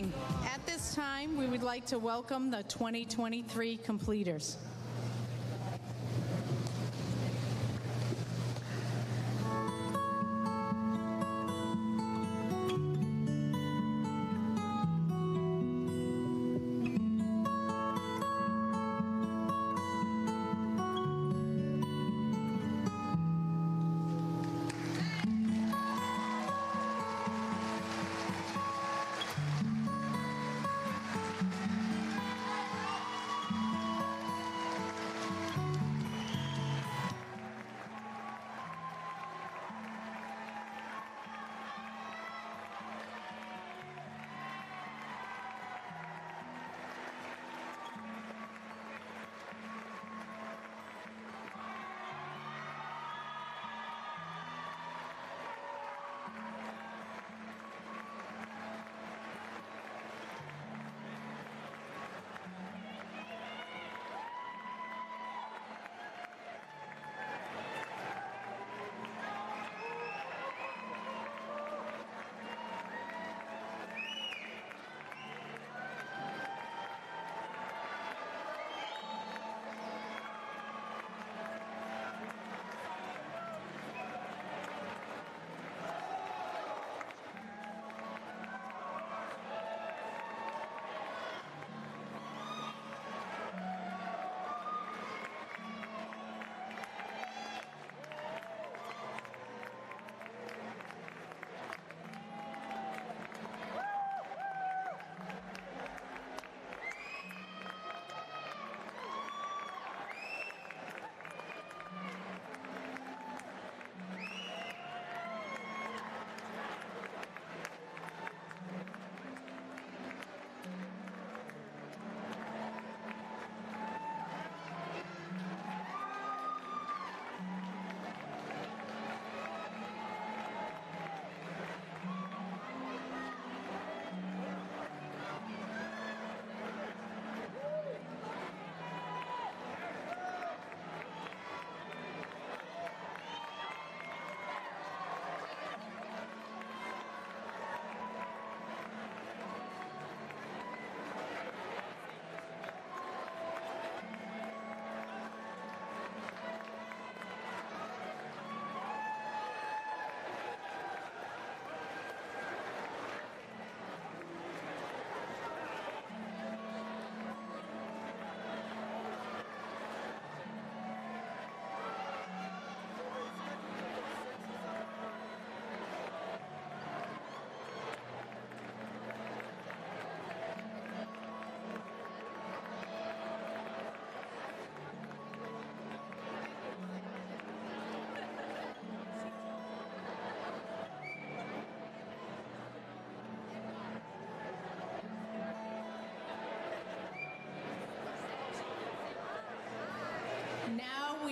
morning. At this time, we would like to welcome the 2023 completers.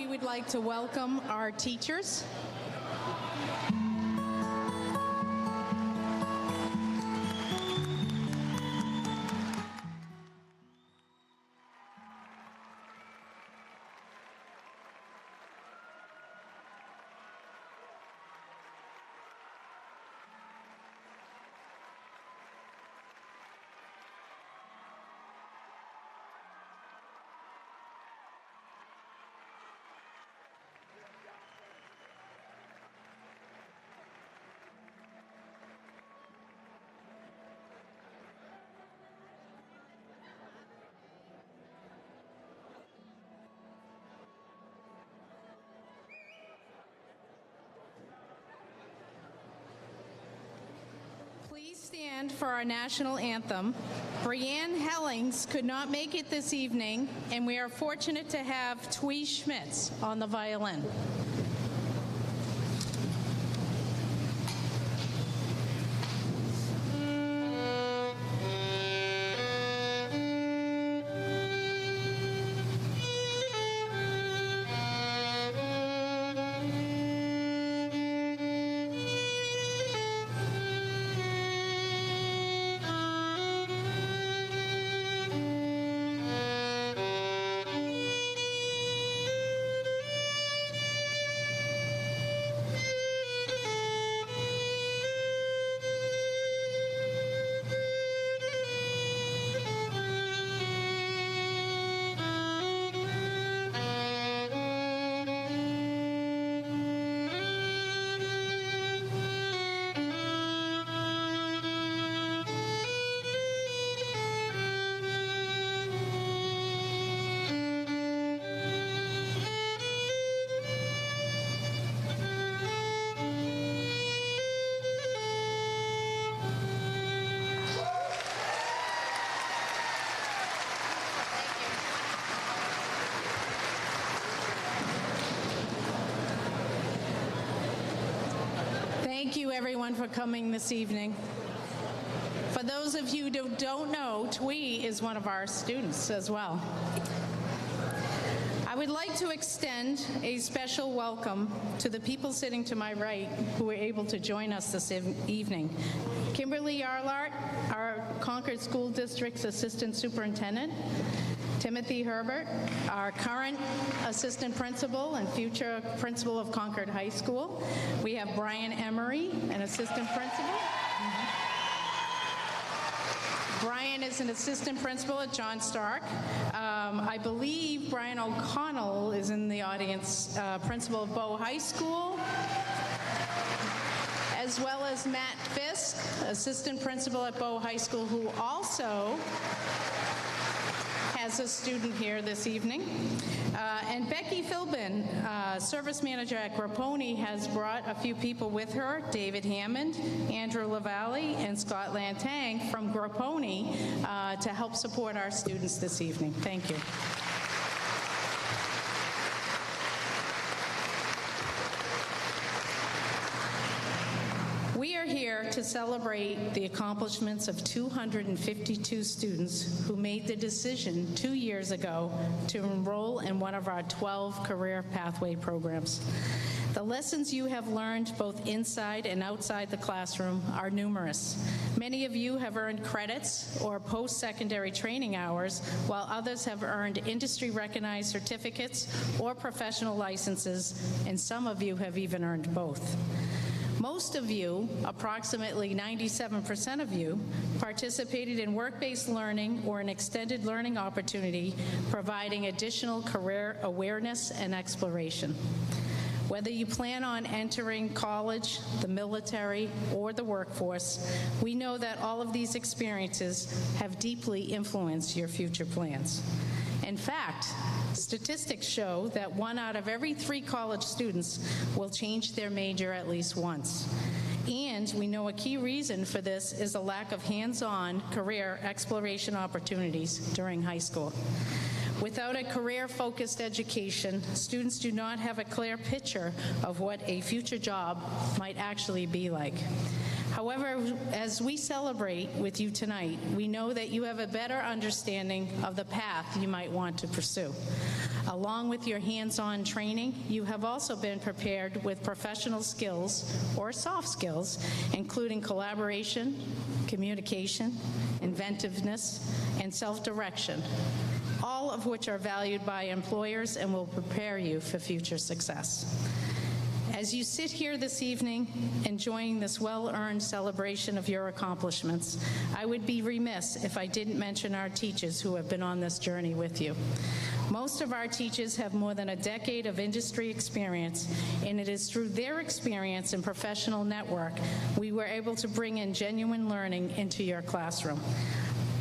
We would like to welcome our teachers. Please stand for our national anthem. Brianne Hellings could not make it this evening, and we are fortunate to have Twee Schmitz on the violin. everyone for coming this evening. For those of you who don't know, Twee is one of our students as well. I would like to extend a special welcome to the people sitting to my right who were able to join us this evening. Kimberly Yarlart, our Concord School District's Assistant Superintendent. Timothy Herbert, our current Assistant Principal and future Principal of Concord High School. We have Brian Emery, an Assistant Principal. Brian is an assistant principal at John Stark. I believe Brian O'Connell is in the audience, principal of Bow High School, as well as Matt Fisk, assistant principal at Bow High School, who also has a student here this evening. And Becky Philbin, service manager at Grapponi, has brought a few people with her, David Hammond, Andrew LaValle, and Scott Lantang from Grapponi to help support our students this evening. Thank you. We are here to celebrate the accomplishments of 252 students who made the decision 2 years ago to enroll in one of our 12 career pathway programs. The lessons you have learned both inside and outside the classroom are numerous. Many of you have earned credits or post-secondary training hours, while others have earned industry-recognized certificates or professional licenses, and some of you have even earned both. Most of you, approximately 97% of you, participated in work-based learning or an extended learning opportunity, providing additional career awareness and exploration. Whether you plan on entering college, the military, or the workforce, we know that all of these experiences have deeply influenced your future plans. In fact, statistics show that 1 out of every 3 college students will change their major at least once. And we know a key reason for this is a lack of hands-on career exploration opportunities during high school. Without a career-focused education, students do not have a clear picture of what a future job might actually be like. However, as we celebrate with you tonight, we know that you have a better understanding of the path you might want to pursue. Along with your hands-on training, you have also been prepared with professional skills or soft skills, including collaboration, communication, inventiveness, and self-direction, all of which are valued by employers and will prepare you for future success. As you sit here this evening, enjoying this well-earned celebration of your accomplishments, I would be remiss if I didn't mention our teachers who have been on this journey with you. Most of our teachers have more than a decade of industry experience, and it is through their experience and professional network we were able to bring in genuine learning into your classroom.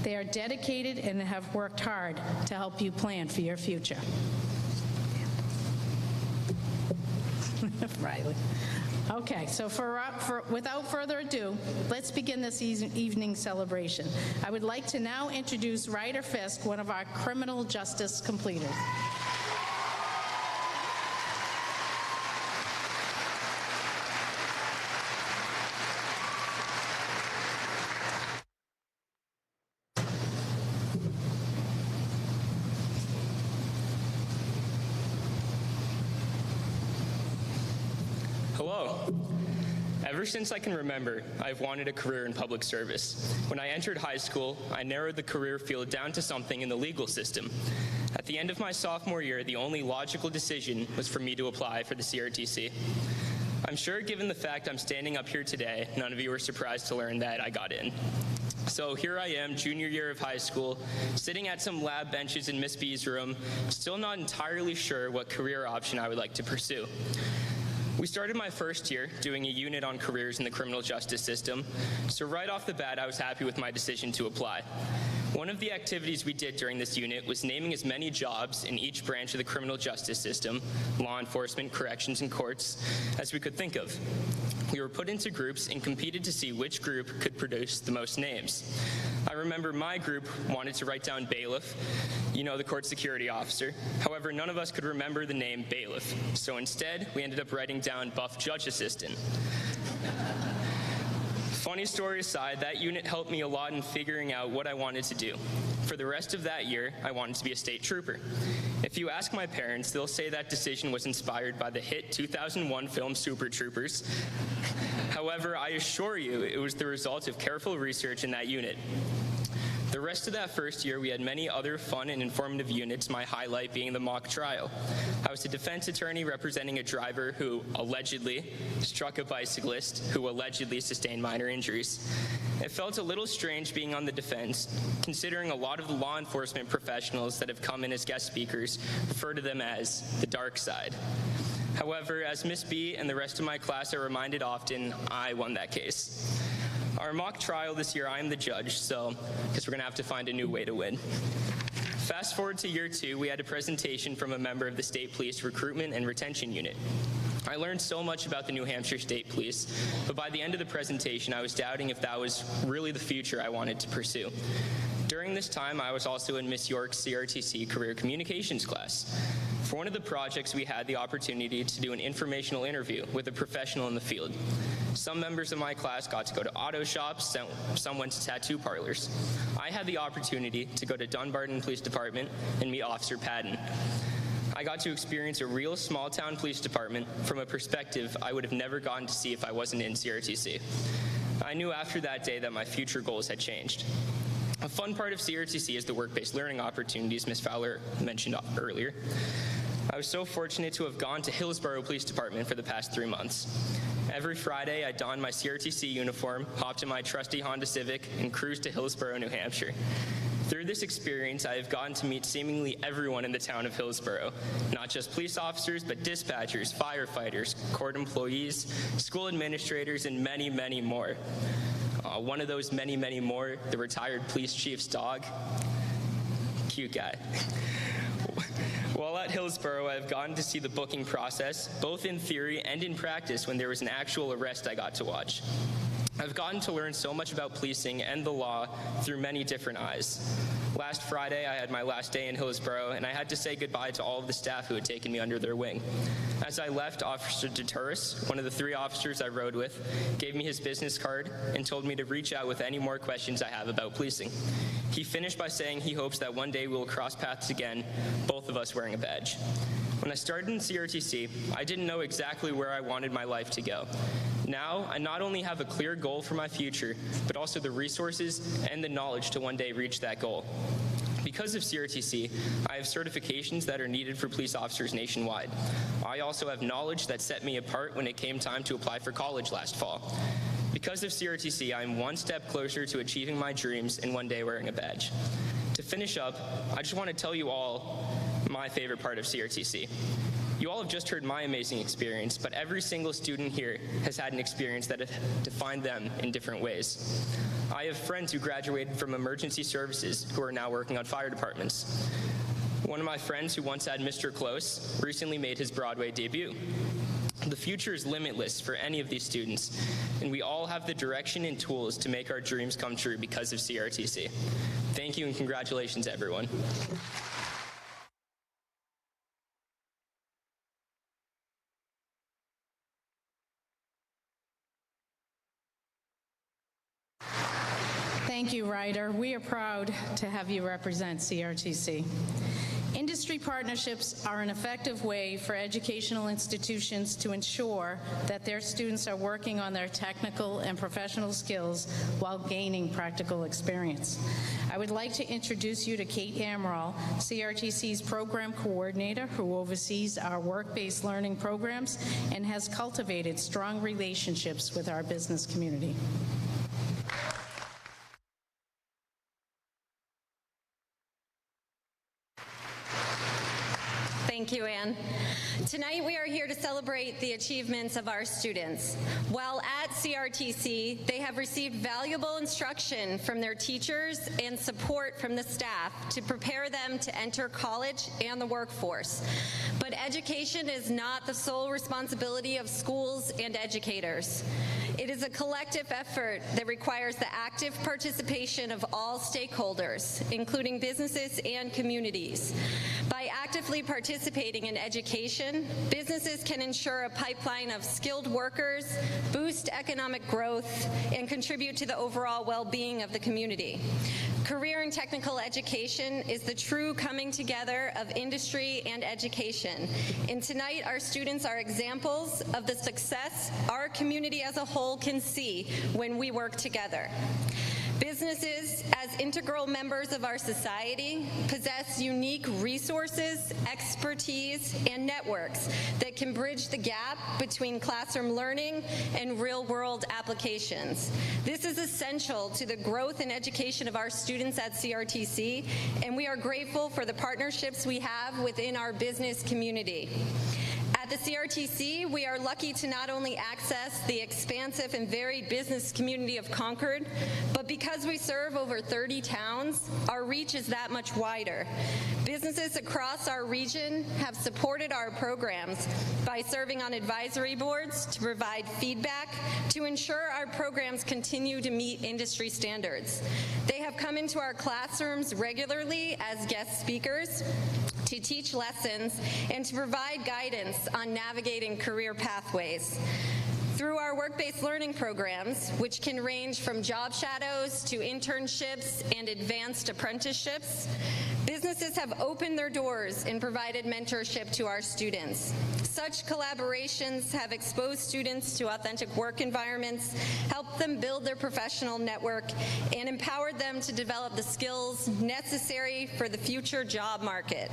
They are dedicated and have worked hard to help you plan for your future. Riley. Okay, so without further ado, let's begin this evening's celebration. I would like to now introduce Ryder Fisk, one of our criminal justice completers. Hello. Ever since I can remember, I've wanted a career in public service. When I entered high school, I narrowed the career field down to something in the legal system. At the end of my sophomore year, the only logical decision was for me to apply for the CRTC. I'm sure given the fact I'm standing up here today, none of you are surprised to learn that I got in. So here I am, junior year of high school, sitting at some lab benches in Miss B's room, still not entirely sure what career option I would like to pursue. We started my first year doing a unit on careers in the criminal justice system, so right off the bat I was happy with my decision to apply. One of the activities we did during this unit was naming as many jobs in each branch of the criminal justice system, law enforcement, corrections, and courts, as we could think of. We were put into groups and competed to see which group could produce the most names. I remember my group wanted to write down bailiff, you know, the court security officer. However, none of us could remember the name bailiff, so instead we ended up writing down buff judge assistant. Funny story aside, that unit helped me a lot in figuring out what I wanted to do. For the rest of that year, I wanted to be a state trooper. If you ask my parents, they'll say that decision was inspired by the hit 2001 film Super Troopers. However, I assure you, it was the result of careful research in that unit. The rest of that first year, we had many other fun and informative units, my highlight being the mock trial. I was a defense attorney representing a driver who allegedly struck a bicyclist who allegedly sustained minor injuries. It felt a little strange being on the defense, considering a lot of the law enforcement professionals that have come in as guest speakers refer to them as the dark side. However, as Miss B and the rest of my class are reminded often, I won that case. Our mock trial this year, I am the judge, so because we're going to have to find a new way to win. Fast forward to year 2, we had a presentation from a member of the State Police Recruitment and Retention Unit. I learned so much about the New Hampshire State Police, but by the end of the presentation, I was doubting if that was really the future I wanted to pursue. During this time, I was also in Miss York's CRTC Career Communications class. For one of the projects, we had the opportunity to do an informational interview with a professional in the field. Some members of my class got to go to auto shops, some went to tattoo parlors. I had the opportunity to go to Dunbarton Police Department and meet Officer Patton. I got to experience a real small-town police department from a perspective I would have never gotten to see if I wasn't in CRTC. I knew after that day that my future goals had changed. A fun part of CRTC is the work-based learning opportunities Ms. Fowler mentioned earlier. I was so fortunate to have gone to Hillsborough Police Department for the past 3 months. Every Friday, I donned my CRTC uniform, hopped in my trusty Honda Civic, and cruised to Hillsborough, New Hampshire. Through this experience, I have gotten to meet seemingly everyone in the town of Hillsborough, not just police officers, but dispatchers, firefighters, court employees, school administrators, and many, many more. One of those many, many more, the retired police chief's dog. Cute guy. While at Hillsborough, I've gotten to see the booking process, both in theory and in practice when there was an actual arrest I got to watch. I've gotten to learn so much about policing and the law through many different eyes. Last Friday, I had my last day in Hillsborough, and I had to say goodbye to all of the staff who had taken me under their wing. As I left, Officer DeTuris, one of the 3 officers I rode with, gave me his business card and told me to reach out with any more questions I have about policing. He finished by saying he hopes that one day we will cross paths again, both of us wearing a badge. When I started in CRTC, I didn't know exactly where I wanted my life to go. Now, I not only have a clear goal for my future, but also the resources and the knowledge to one day reach that goal. Because of CRTC, I have certifications that are needed for police officers nationwide. I also have knowledge that set me apart when it came time to apply for college last fall. Because of CRTC, I am one step closer to achieving my dreams and one day wearing a badge. To finish up, I just want to tell you all my favorite part of CRTC. You all have just heard my amazing experience, but every single student here has had an experience that has defined them in different ways. I have friends who graduated from emergency services who are now working on fire departments. One of my friends who once had Mr. Close recently made his Broadway debut. The future is limitless for any of these students, and we all have the direction and tools to make our dreams come true because of CRTC. Thank you and congratulations, everyone. Thank you, Ryder. We are proud to have you represent CRTC. Industry partnerships are an effective way for educational institutions to ensure that their students are working on their technical and professional skills while gaining practical experience. I would like to introduce you to Kate Amaral, CRTC's program coordinator, who oversees our work-based learning programs and has cultivated strong relationships with our business community. Thank you, Anne. Tonight we are here to celebrate the achievements of our students. While at CRTC, they have received valuable instruction from their teachers and support from the staff to prepare them to enter college and the workforce. But education is not the sole responsibility of schools and educators. It is a collective effort that requires the active participation of all stakeholders, including businesses and communities. By actively participating in education, businesses can ensure a pipeline of skilled workers, boost economic growth, and contribute to the overall well-being of the community. Career and technical education is the true coming together of industry and education. And tonight, our students are examples of the success our community as a whole can see when we work together. Businesses, as integral members of our society, possess unique resources, expertise, and networks that can bridge the gap between classroom learning and real-world applications. This is essential to the growth and education of our students at CRTC, and we are grateful for the partnerships we have within our business community. At the CRTC, we are lucky to not only access the expansive and varied business community of Concord, but because we serve over 30 towns, our reach is that much wider. Businesses across our region have supported our programs by serving on advisory boards to provide feedback to ensure our programs continue to meet industry standards. They have come into our classrooms regularly as guest speakers to teach lessons and to provide guidance on navigating career pathways. Through our work-based learning programs, which can range from job shadows to internships and advanced apprenticeships, businesses have opened their doors and provided mentorship to our students. Such collaborations have exposed students to authentic work environments, helped them build their professional network, and empowered them to develop the skills necessary for the future job market.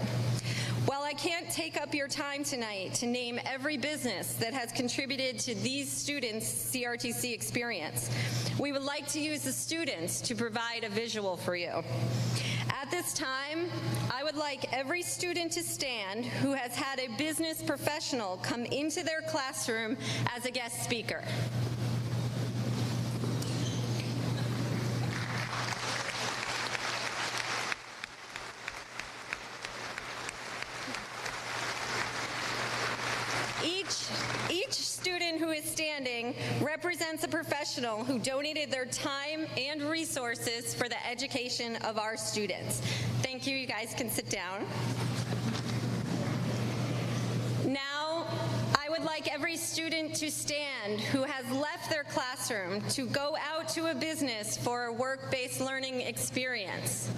While I can't take up your time tonight to name every business that has contributed to these students' CRTC experience, we would like to use the students to provide a visual for you. At this time, I would like every student to stand who has had a business professional come into their classroom as a guest speaker. Each student who is standing represents a professional who donated their time and resources for the education of our students. Thank you. You guys can sit down. Now, I would like every student to stand who has left their classroom to go out to a business for a work-based learning experience.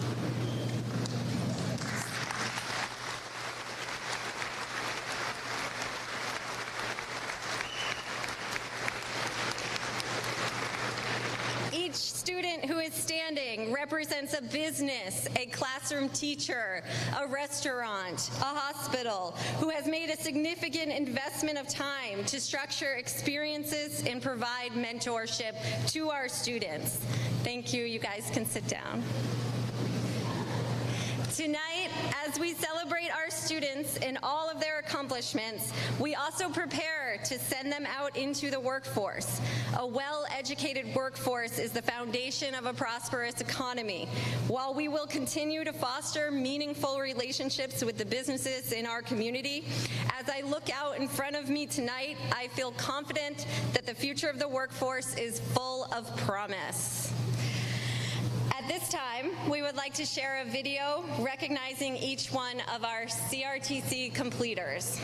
Each student who is standing represents a business, a classroom teacher, a restaurant, a hospital, who has made a significant investment of time to structure experiences and provide mentorship to our students. Thank you. You guys can sit down. Tonight, as we celebrate our students and all of their accomplishments, we also prepare to send them out into the workforce. A well-educated workforce is the foundation of a prosperous economy. While we will continue to foster meaningful relationships with the businesses in our community, as I look out in front of me tonight, I feel confident that the future of the workforce is full of promise. At this time, we would like to share a video recognizing each one of our CRTC completers.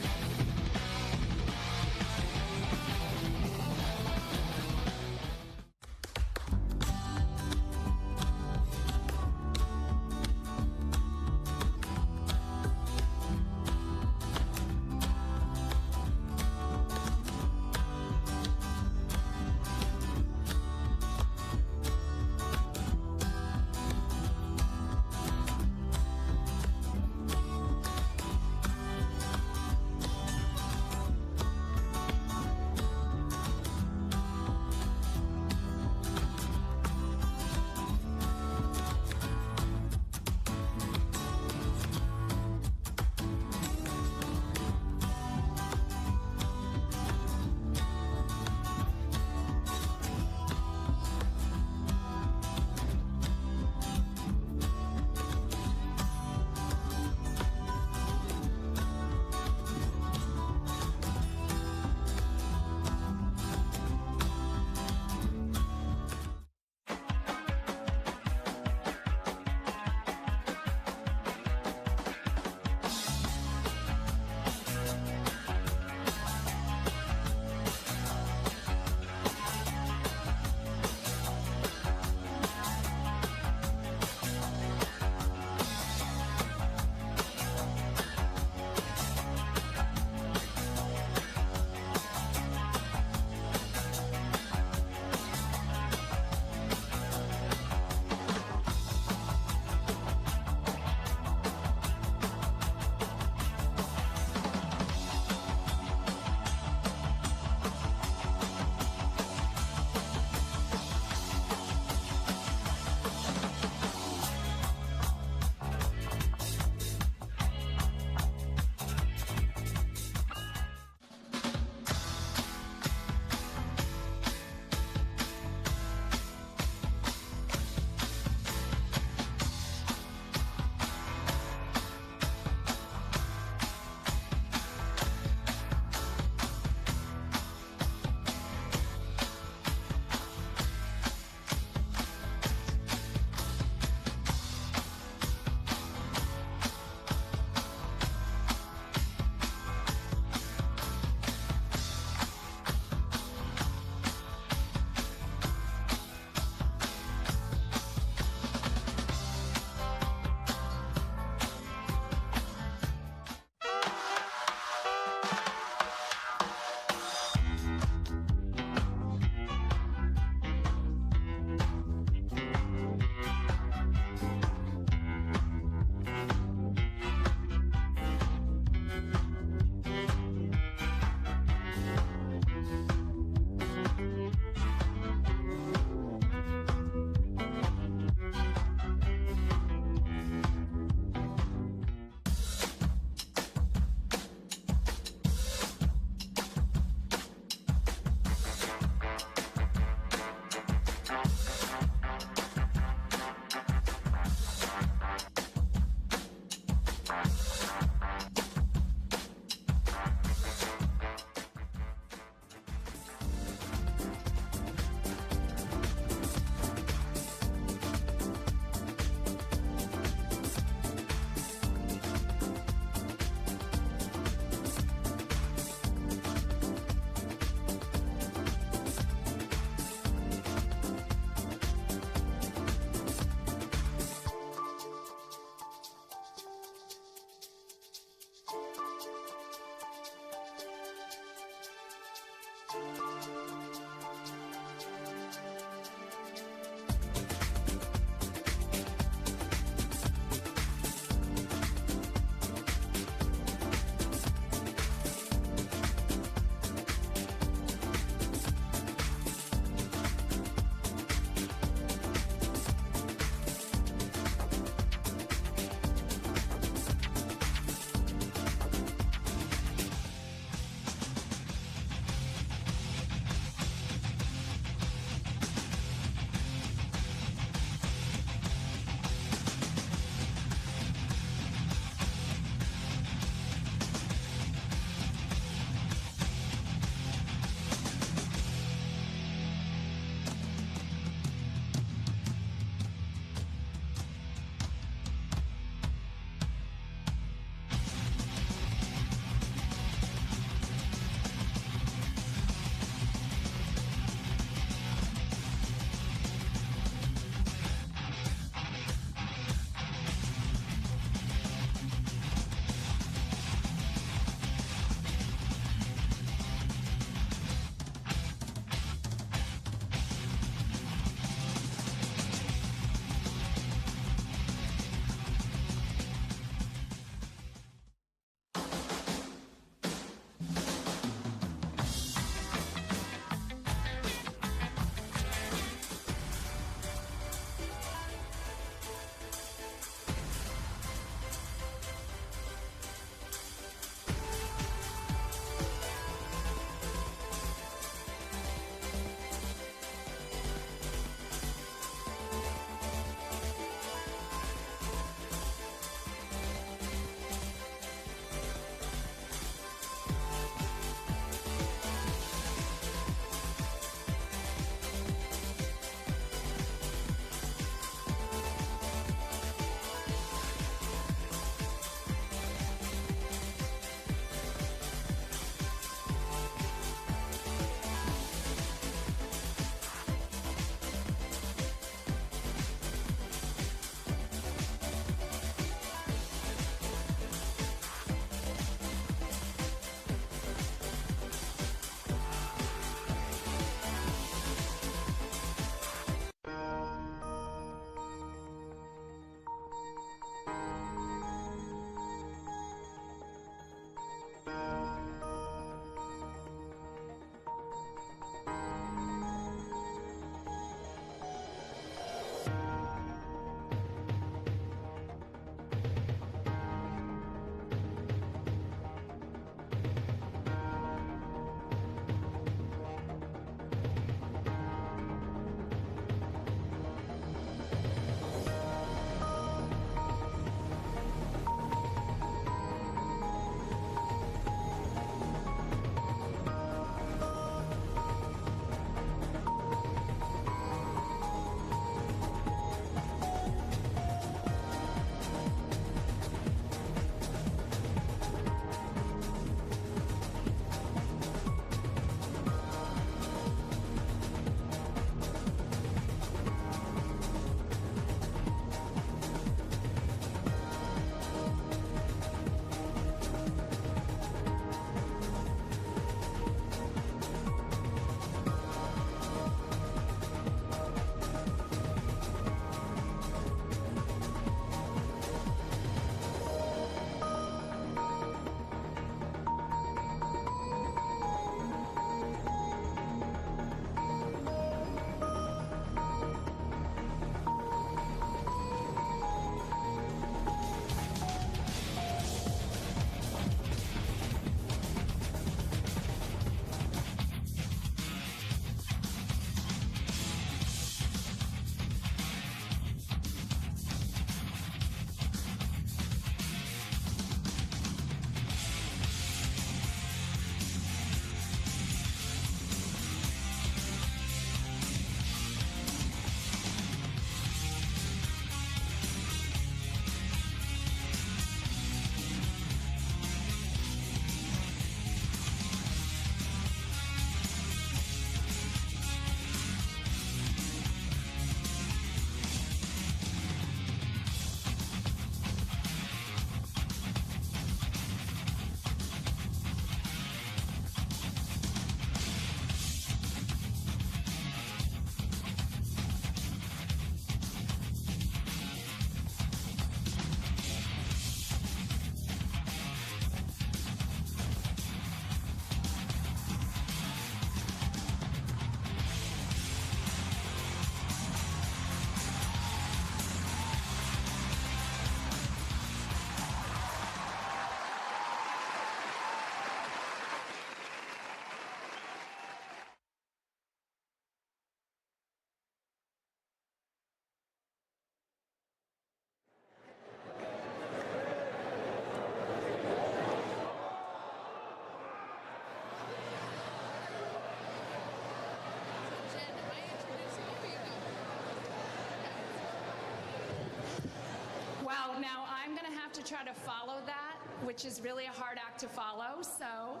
to try to follow that, which is really a hard act to follow, so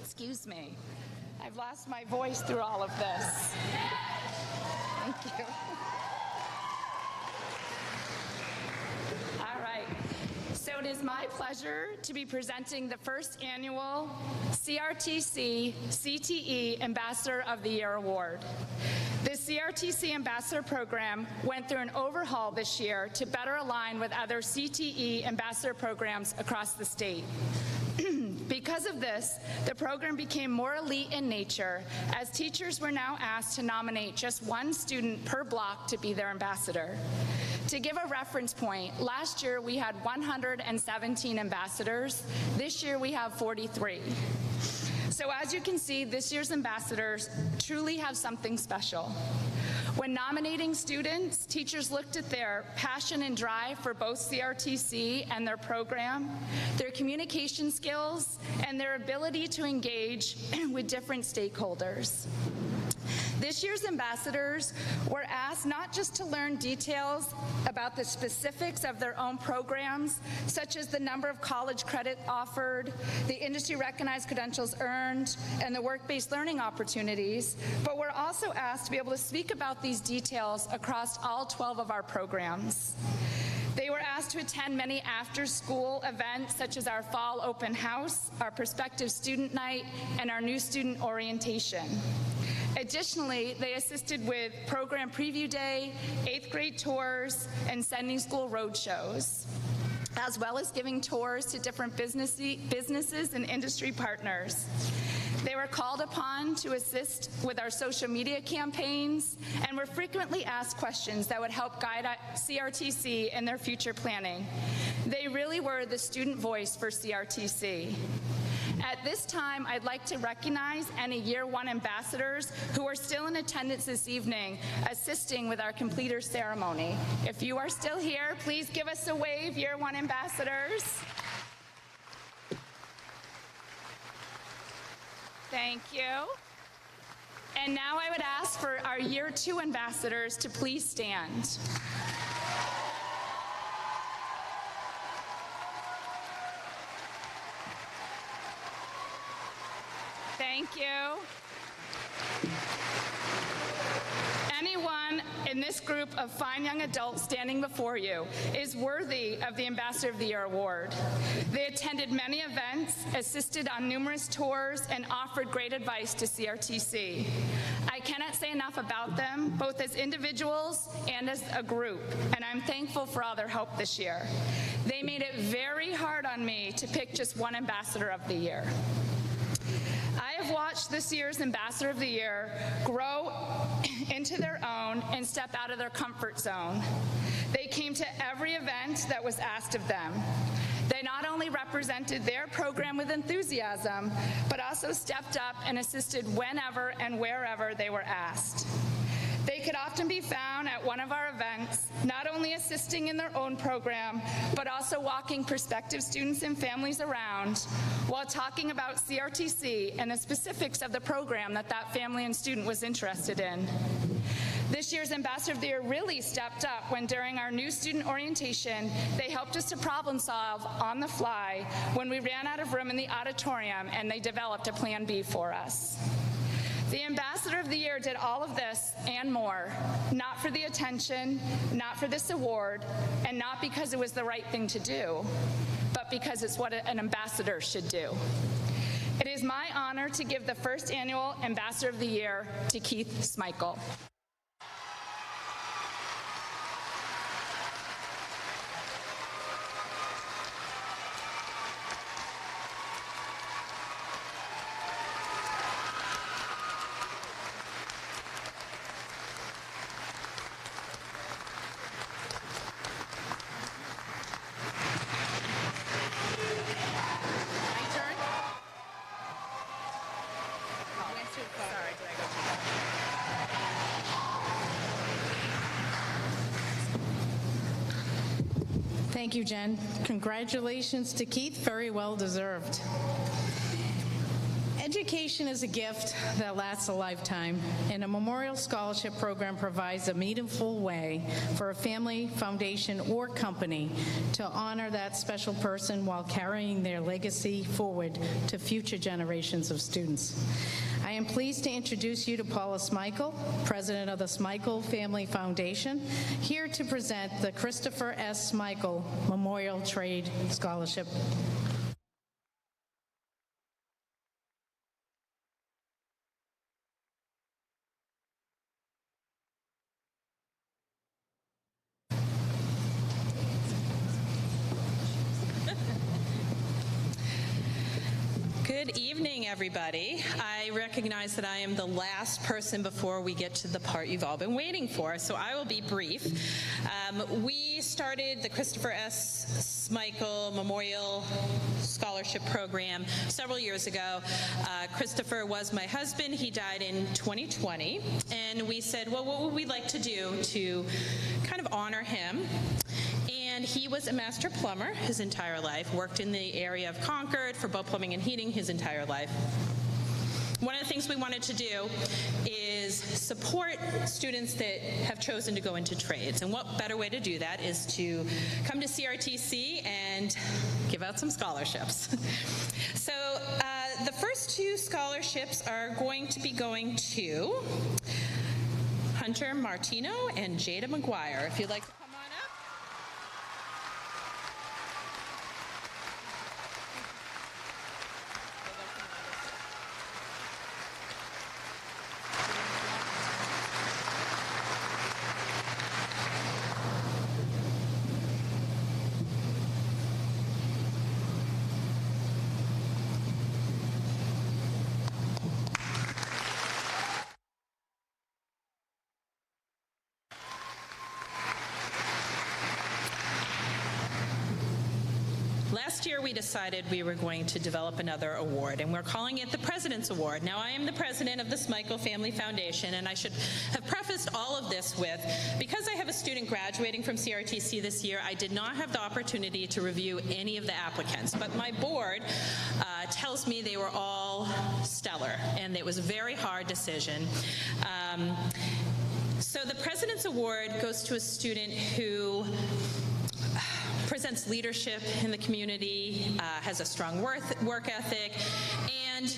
excuse me. I've lost my voice through all of this. Thank you. All right. So it is my pleasure to be presenting the first annual CRTC CTE Ambassador of the Year Award. The CRTC Ambassador Program went through an overhaul this year to better align with other CTE Ambassador programs across the state. Because of this, the program became more elite in nature, as teachers were now asked to nominate just one student per block to be their ambassador. To give a reference point, last year we had 117 ambassadors. This year we have 43. So as you can see, this year's ambassadors truly have something special. When nominating students, teachers looked at their passion and drive for both CRTC and their program, their communication skills, and their ability to engage with different stakeholders. This year's ambassadors were asked not just to learn details about the specifics of their own programs, such as the number of college credit offered, the industry-recognized credentials earned, and the work-based learning opportunities, but were also asked to be able to speak about these details across all 12 of our programs. They were asked to attend many after-school events, such as our fall open house, our prospective student night, and our new student orientation. Additionally, they assisted with program preview day, 8th grade tours, and sending school road shows, as well as giving tours to different businesses and industry partners. They were called upon to assist with our social media campaigns and were frequently asked questions that would help guide CRTC in their future planning. They really were the student voice for CRTC. At this time, I'd like to recognize any Year 1 ambassadors who are still in attendance this evening, assisting with our completer ceremony. If you are still here, please give us a wave, Year 1 ambassadors. Thank you. And now I would ask for our Year 2 ambassadors to please stand. Thank you. Anyone in this group of fine young adults standing before you is worthy of the Ambassador of the Year Award. They attended many events, assisted on numerous tours, and offered great advice to CRTC. I cannot say enough about them, both as individuals and as a group, and I'm thankful for all their help this year. They made it very hard on me to pick just one Ambassador of the Year. I have watched this year's Ambassador of the Year grow into their own and step out of their comfort zone. They came to every event that was asked of them. They not only represented their program with enthusiasm, but also stepped up and assisted whenever and wherever they were asked. They could often be found at one of our events, not only assisting in their own program, but also walking prospective students and families around while talking about CRTC and the specifics of the program that that family and student was interested in. This year's Ambassador of the Year really stepped up when during our new student orientation, they helped us to problem solve on the fly when we ran out of room in the auditorium and they developed a plan B for us. The Ambassador of the Year did all of this and more, not for the attention, not for this award, and not because it was the right thing to do, but because it's what an ambassador should do. It is my honor to give the first annual Ambassador of the Year to Keith Smeichel. Thank you, Jen. Congratulations to Keith, very well deserved. And Education is a gift that lasts a lifetime, and a Memorial Scholarship Program provides a meaningful way for a family, foundation, or company to honor that special person while carrying their legacy forward to future generations of students. I am pleased to introduce you to Paula Smikle, President of the Smikle Family Foundation, here to present the Christopher S. Smikle Memorial Trade Scholarship. Good evening, everybody. I recognize that I am the last person before we get to the part you've all been waiting for, so I will be brief. We started the Christopher S. Smikle Memorial Scholarship Program several years ago. Christopher was my husband. He died in 2020, and we said, well, what would we like to do to kind of honor him? And he was a master plumber his entire life, worked in the area of Concord for boat plumbing and heating his entire life. One of the things we wanted to do is support students that have chosen to go into trades. And what better way to do that is to come to CRTC and give out some scholarships. So the first two scholarships are going to be going to Hunter Martino and Jada McGuire. If you'd like to come on up. Last year, we decided we were going to develop another award, and we're calling it the President's Award. Now, I am the president of the Smikle Family Foundation, and I should have prefaced all of this with, because I have a student graduating from CRTC this year, I did not have the opportunity to review any of the applicants, but my board tells me they were all stellar, and it was a very hard decision. So the President's Award goes to a student who presents leadership in the community, has a strong work ethic, and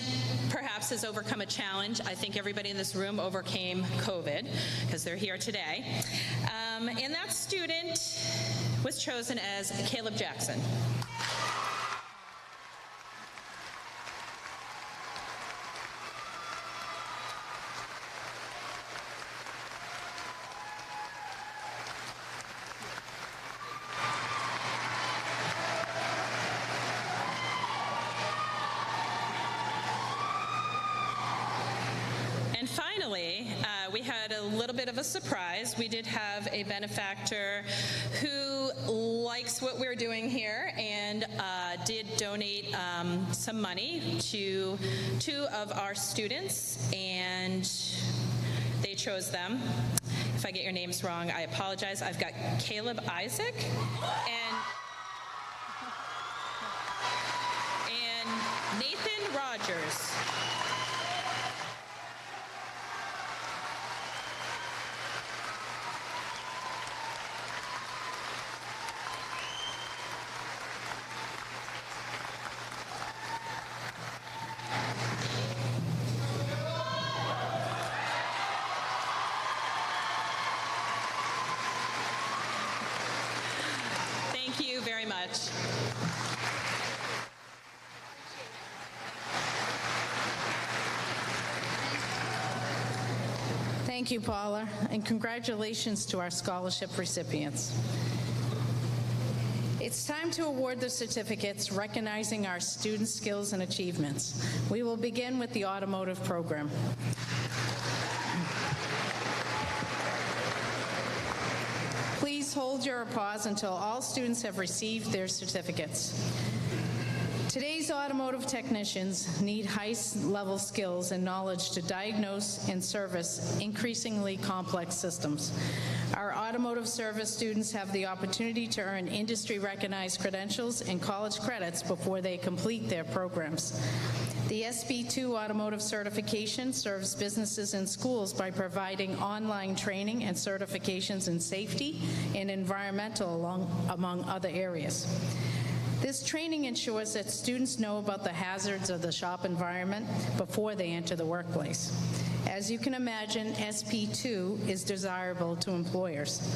perhaps has overcome a challenge. I think everybody in this room overcame COVID, because they're here today. And that student was chosen as Caleb Jackson. And finally, we had a little bit of a surprise. We did have a benefactor who likes what we're doing here and did donate some money to two of our students, and they chose them. If I get your names wrong, I apologize. I've got Caleb Isaac and Nathan Rogers. Thank you very much. Thank you, Paula, and congratulations to our scholarship recipients. It's time to award the certificates recognizing our students' skills and achievements. We will begin with the Automotive program. Please hold your applause until all students have received their certificates. Today's These automotive technicians need high-level skills and knowledge to diagnose and service increasingly complex systems. Our automotive service students have the opportunity to earn industry-recognized credentials and college credits before they complete their programs. The SB2 automotive certification serves businesses and schools by providing online training and certifications in safety and environmental, among other areas. This training ensures that students know about the hazards of the shop environment before they enter the workplace. As you can imagine, SP2 is desirable to employers.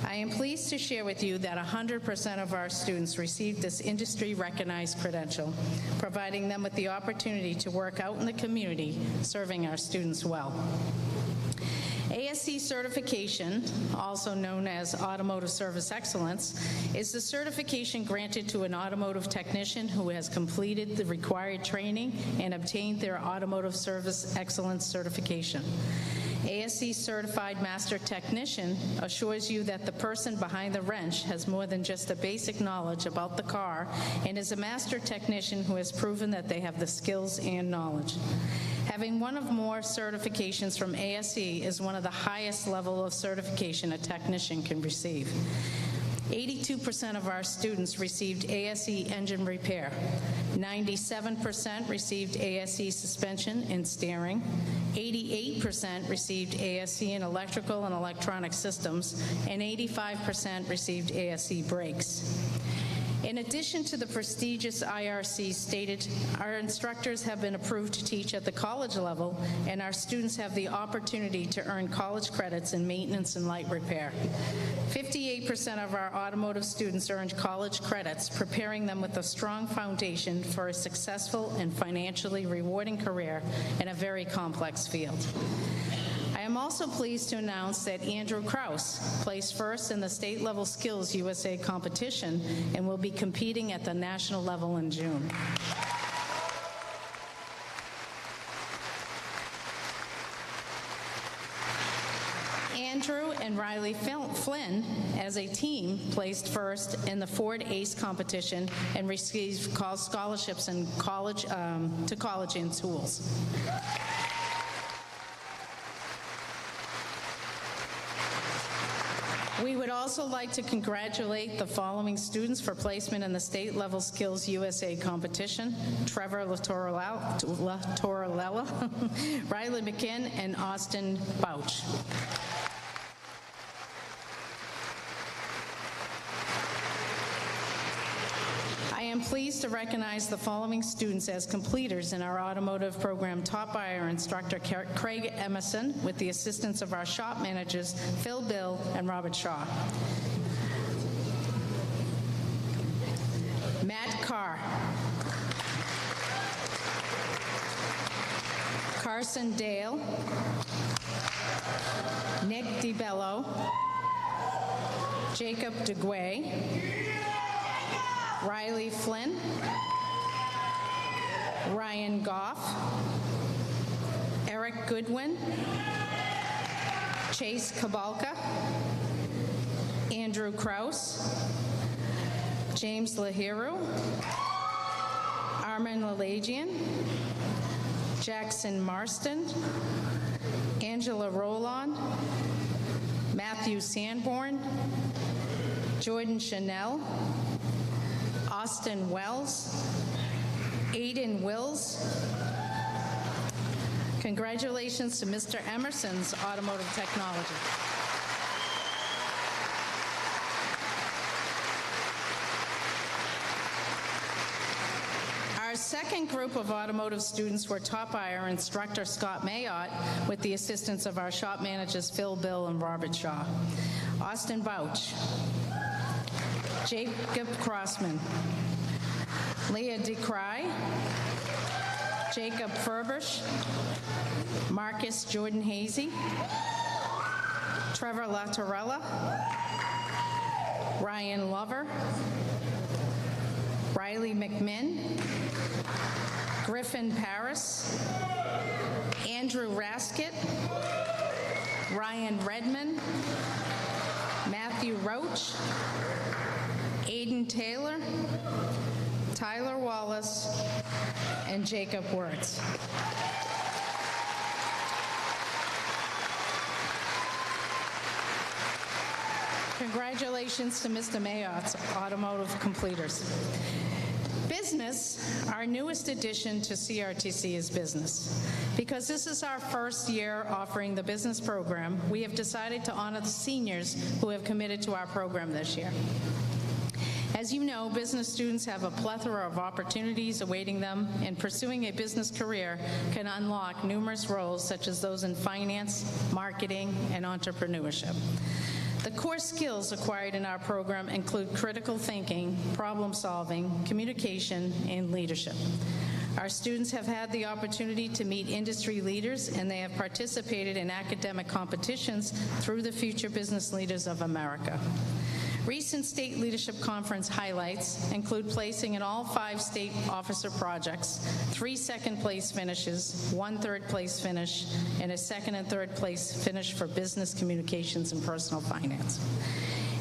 I am pleased to share with you that 100% of our students received this industry-recognized credential, providing them with the opportunity to work out in the community, serving our students well. ASE certification, also known as Automotive Service Excellence, is the certification granted to an automotive technician who has completed the required training and obtained their Automotive Service Excellence certification. ASE Certified Master Technician assures you that the person behind the wrench has more than just a basic knowledge about the car and is a master technician who has proven that they have the skills and knowledge. Having one of more certifications from ASE is one of the highest level of certification a technician can receive. 82% of our students received ASE engine repair. 97% received ASE suspension and steering. 88% received ASE in electrical and electronic systems, and 85% received ASE brakes. In addition to the prestigious IRC stated, our instructors have been approved to teach at the college level, and our students have the opportunity to earn college credits in maintenance and light repair. 58% of our automotive students earned college credits, preparing them with a strong foundation for a successful and financially rewarding career in a very complex field. I am also pleased to announce that Andrew Kraus placed first in the state level Skills USA competition and will be competing at the national level in June. Andrew and Riley Flynn, as a team, placed first in the Ford ACE competition and received scholarships in college, to college and schools. We would also like to congratulate the following students for placement in the state level Skills USA competition: Trevor Latorella, Riley McKinn, and Austin Bouch. I am pleased to recognize the following students as completers in our automotive program, taught by our instructor Craig Emerson, with the assistance of our shop managers Phil Bill and Robert Shaw. Matt Carr, Carson Dale, Nick DiBello, Jacob DeGuay, Riley Flynn, Ryan Goff, Eric Goodwin, Chase Kabalka, Andrew Kraus, James Lahiru, Armin Lalagian, Jackson Marston, Angela Roland, Matthew Sanborn, Jordan Chanel, Austin Wells, Aiden Wills. Congratulations to Mr. Emerson's Automotive Technology. Our second group of automotive students were taught by our instructor, Scott Mayotte, with the assistance of our shop managers, Phil Bill and Robert Shaw. Austin Bouch, Jacob Crossman, Leah DeCry, Jacob Furbish, Marcus Jordan Hazy, Trevor Latorella, Ryan Lover, Riley McMinn, Griffin Paris, Andrew Raskett, Ryan Redman, Matthew Roach, Aiden Taylor, Tyler Wallace, and Jacob Wirtz. Congratulations to Mr. Mayot's Automotive completers. Business, our newest addition to CRTC is business. Because this is our first year offering the business program, we have decided to honor the seniors who have committed to our program this year. As you know, business students have a plethora of opportunities awaiting them, and pursuing a business career can unlock numerous roles such as those in finance, marketing, and entrepreneurship. The core skills acquired in our program include critical thinking, problem solving, communication, and leadership. Our students have had the opportunity to meet industry leaders, and they have participated in academic competitions through the Future Business Leaders of America. Recent state leadership conference highlights include placing in all 5 state officer projects, 3 second-place finishes, 1 third-place finish, and a 2nd and 3rd place finish for business communications and personal finance.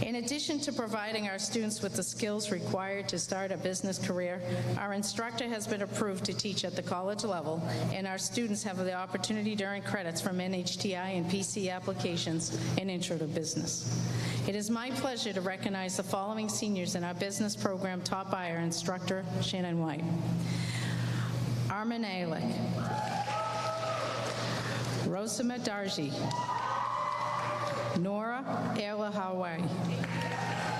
In addition to providing our students with the skills required to start a business career, our instructor has been approved to teach at the college level, and our students have the opportunity to earn credits from NHTI and PC applications in Intro to Business. It is my pleasure to recognize the following seniors in our business program taught by our instructor, Shannon White. Armin Alick, Rosama Darji, Nora Elahawai,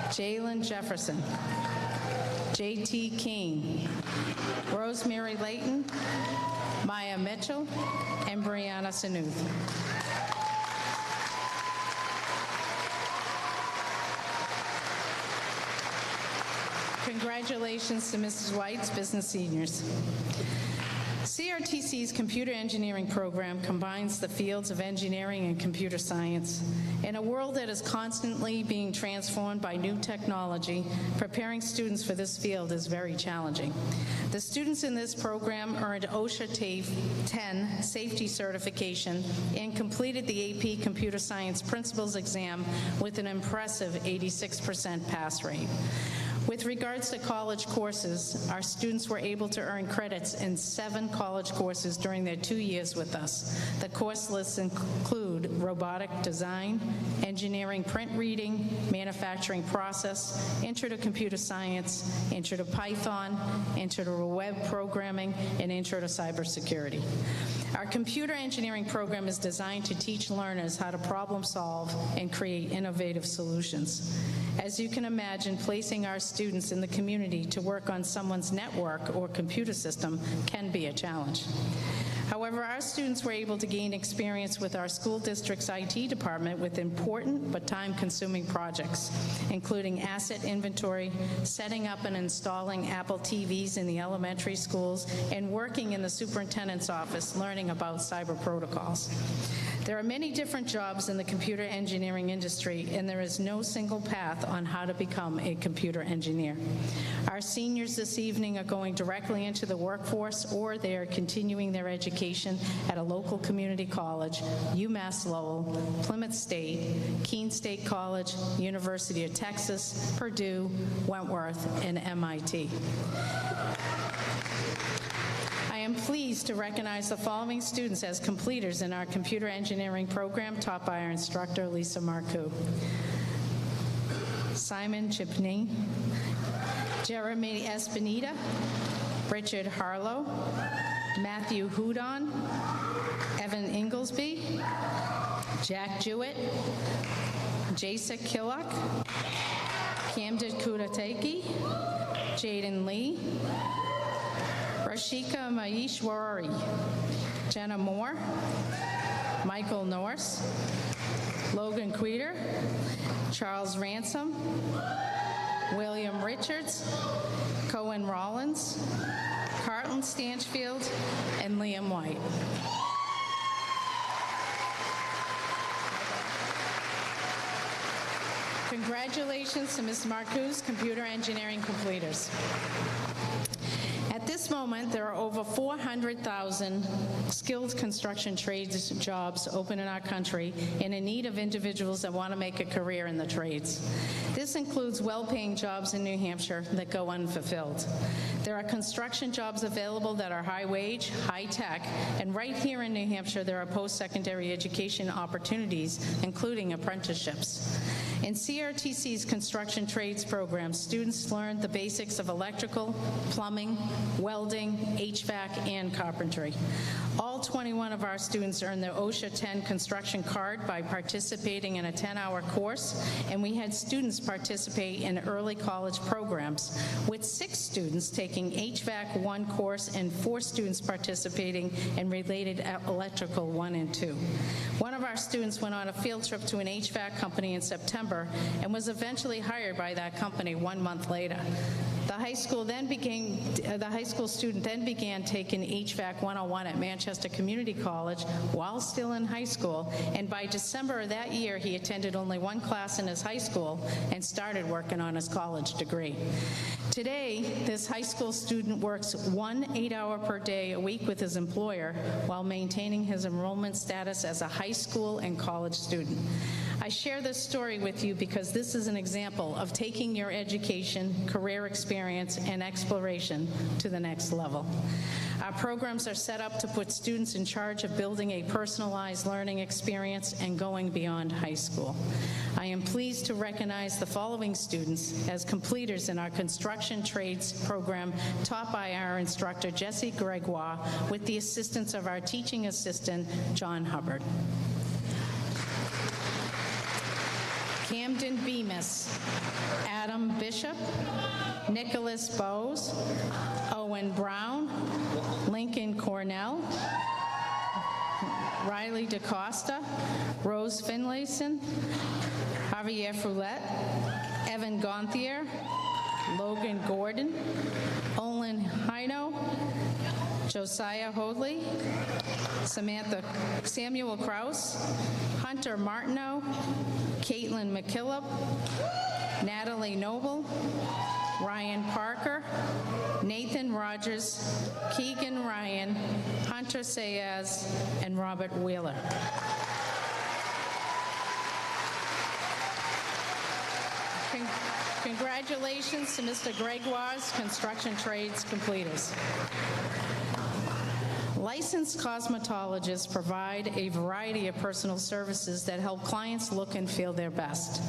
Jalen Jefferson, J.T. King, Rosemary Layton, Maya Mitchell, and Brianna Sanuth. Congratulations to Mrs. White's business seniors. CRTC's computer engineering program combines the fields of engineering and computer science. In a world that is constantly being transformed by new technology, preparing students for this field is very challenging. The students in this program earned OSHA TAFE 10 safety certification and completed the AP Computer Science Principles exam with an impressive 86% pass rate. With regards to college courses, our students were able to earn credits in 7 college courses during their 2 years with us. The course lists include robotic design, engineering print reading, manufacturing process, intro to computer science, intro to Python, intro to web programming, and intro to cybersecurity. Our computer engineering program is designed to teach learners how to problem solve and create innovative solutions. As you can imagine, placing our students in the community to work on someone's network or computer system can be a challenge. However, our students were able to gain experience with our school district's IT department with important but time-consuming projects, including asset inventory, setting up and installing Apple TVs in the elementary schools, and working in the superintendent's office learning about cyber protocols. There are many different jobs in the computer engineering industry, and there is no single path on how to become a computer engineer. Our seniors this evening are going directly into the workforce, or they are continuing their education at a local community college, UMass Lowell, Plymouth State, Keene State College, University of Texas, Purdue, Wentworth, and MIT. I am pleased to recognize the following students as completers in our computer engineering program taught by our instructor, Lisa Marcoux. Simon Chipney, Jeremy Espinita, Richard Harlow, Matthew Houdon, Evan Inglesby, Jack Jewett, Jasa Killock, Camden Kudateki, Jaden Lee, Rashika Maishwari, Jenna Moore, Michael Norse, Logan Queter, Charles Ransom, William Richards, Cohen Rollins, Carlton Stanchfield, and Liam White. Congratulations to Ms. Marcoux's computer engineering completers. At this this moment, there are over 400,000 skilled construction trades jobs open in our country and in need of individuals that want to make a career in the trades. This includes well-paying jobs in New Hampshire that go unfulfilled. There are construction jobs available that are high-wage, high-tech, and right here in New Hampshire, there are post-secondary education opportunities, including apprenticeships. In CRTC's construction trades program, students learn the basics of electrical, plumbing, welding, HVAC, and carpentry. All 21 of our students earned their OSHA 10 construction card by participating in a 10-hour course, and we had students participate in early college programs, with 6 students taking HVAC 1 course and 4 students participating in related electrical 1 and 2. One of our students went on a field trip to an HVAC company in September and was eventually hired by that company 1 month later. The high school student then began taking HVAC 101 at Manchester Community College while still in high school, and by December of that year, he attended only 1 class in his high school and started working on his college degree. Today, this high school student works 1 8-hour per day a week with his employer while maintaining his enrollment status as a high school and college student. I share this story with you because this is an example of taking your education, career experience, and exploration to the next level. Our programs are set up to put students in charge of building a personalized learning experience and going beyond high school. I am pleased to recognize the following students as completers in our construction trades program taught by our instructor, Jessie Gregoire, with the assistance of our teaching assistant, John Hubbard. Camden Bemis, Adam Bishop, Nicholas Bowes, Owen Brown, Lincoln Cornell, Riley DaCosta, Rose Finlayson, Javier Foulette, Evan Gonthier, Logan Gordon, Olin Hino, Josiah Hoadley, Samuel Kraus, Hunter Martineau, Caitlin McKillop, Natalie Noble, Ryan Parker, Nathan Rogers, Keegan Ryan, Hunter Sayaz, and Robert Wheeler. Congratulations to Mr. Gregoire's construction trades completers. Licensed cosmetologists provide a variety of personal services that help clients look and feel their best.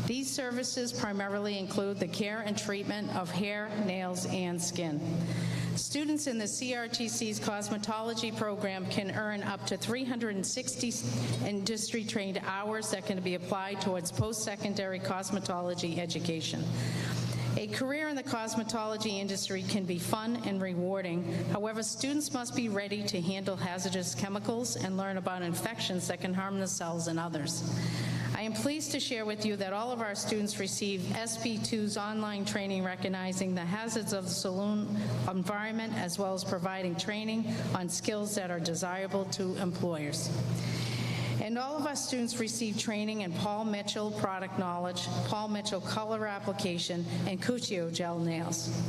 These services primarily include the care and treatment of hair, nails, and skin. Students in the CRTC's cosmetology program can earn up to 360 industry-trained hours that can be applied towards post-secondary cosmetology education. A career in the cosmetology industry can be fun and rewarding. However, students must be ready to handle hazardous chemicals and learn about infections that can harm themselves and others. I am pleased to share with you that all of our students receive SP2's online training recognizing the hazards of the saloon environment, as well as providing training on skills that are desirable to employers. And all of our students receive training in Paul Mitchell product knowledge, Paul Mitchell color application, and Cuccio gel nails.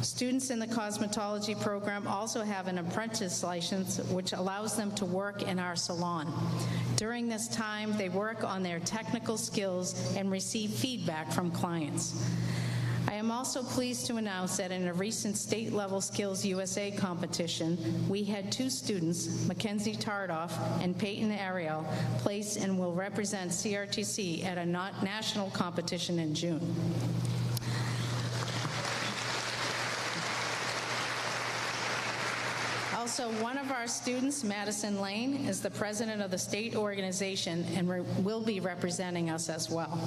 Students in the cosmetology program also have an apprentice license, which allows them to work in our salon. During this time, they work on their technical skills and receive feedback from clients. I am also pleased to announce that in a recent state-level Skills USA competition, we had 2 students, Mackenzie Tardoff and Peyton Ariel, place and will represent CRTC at a national competition in June. Also, one of our students, Madison Lane, is the president of the state organization and will be representing us as well.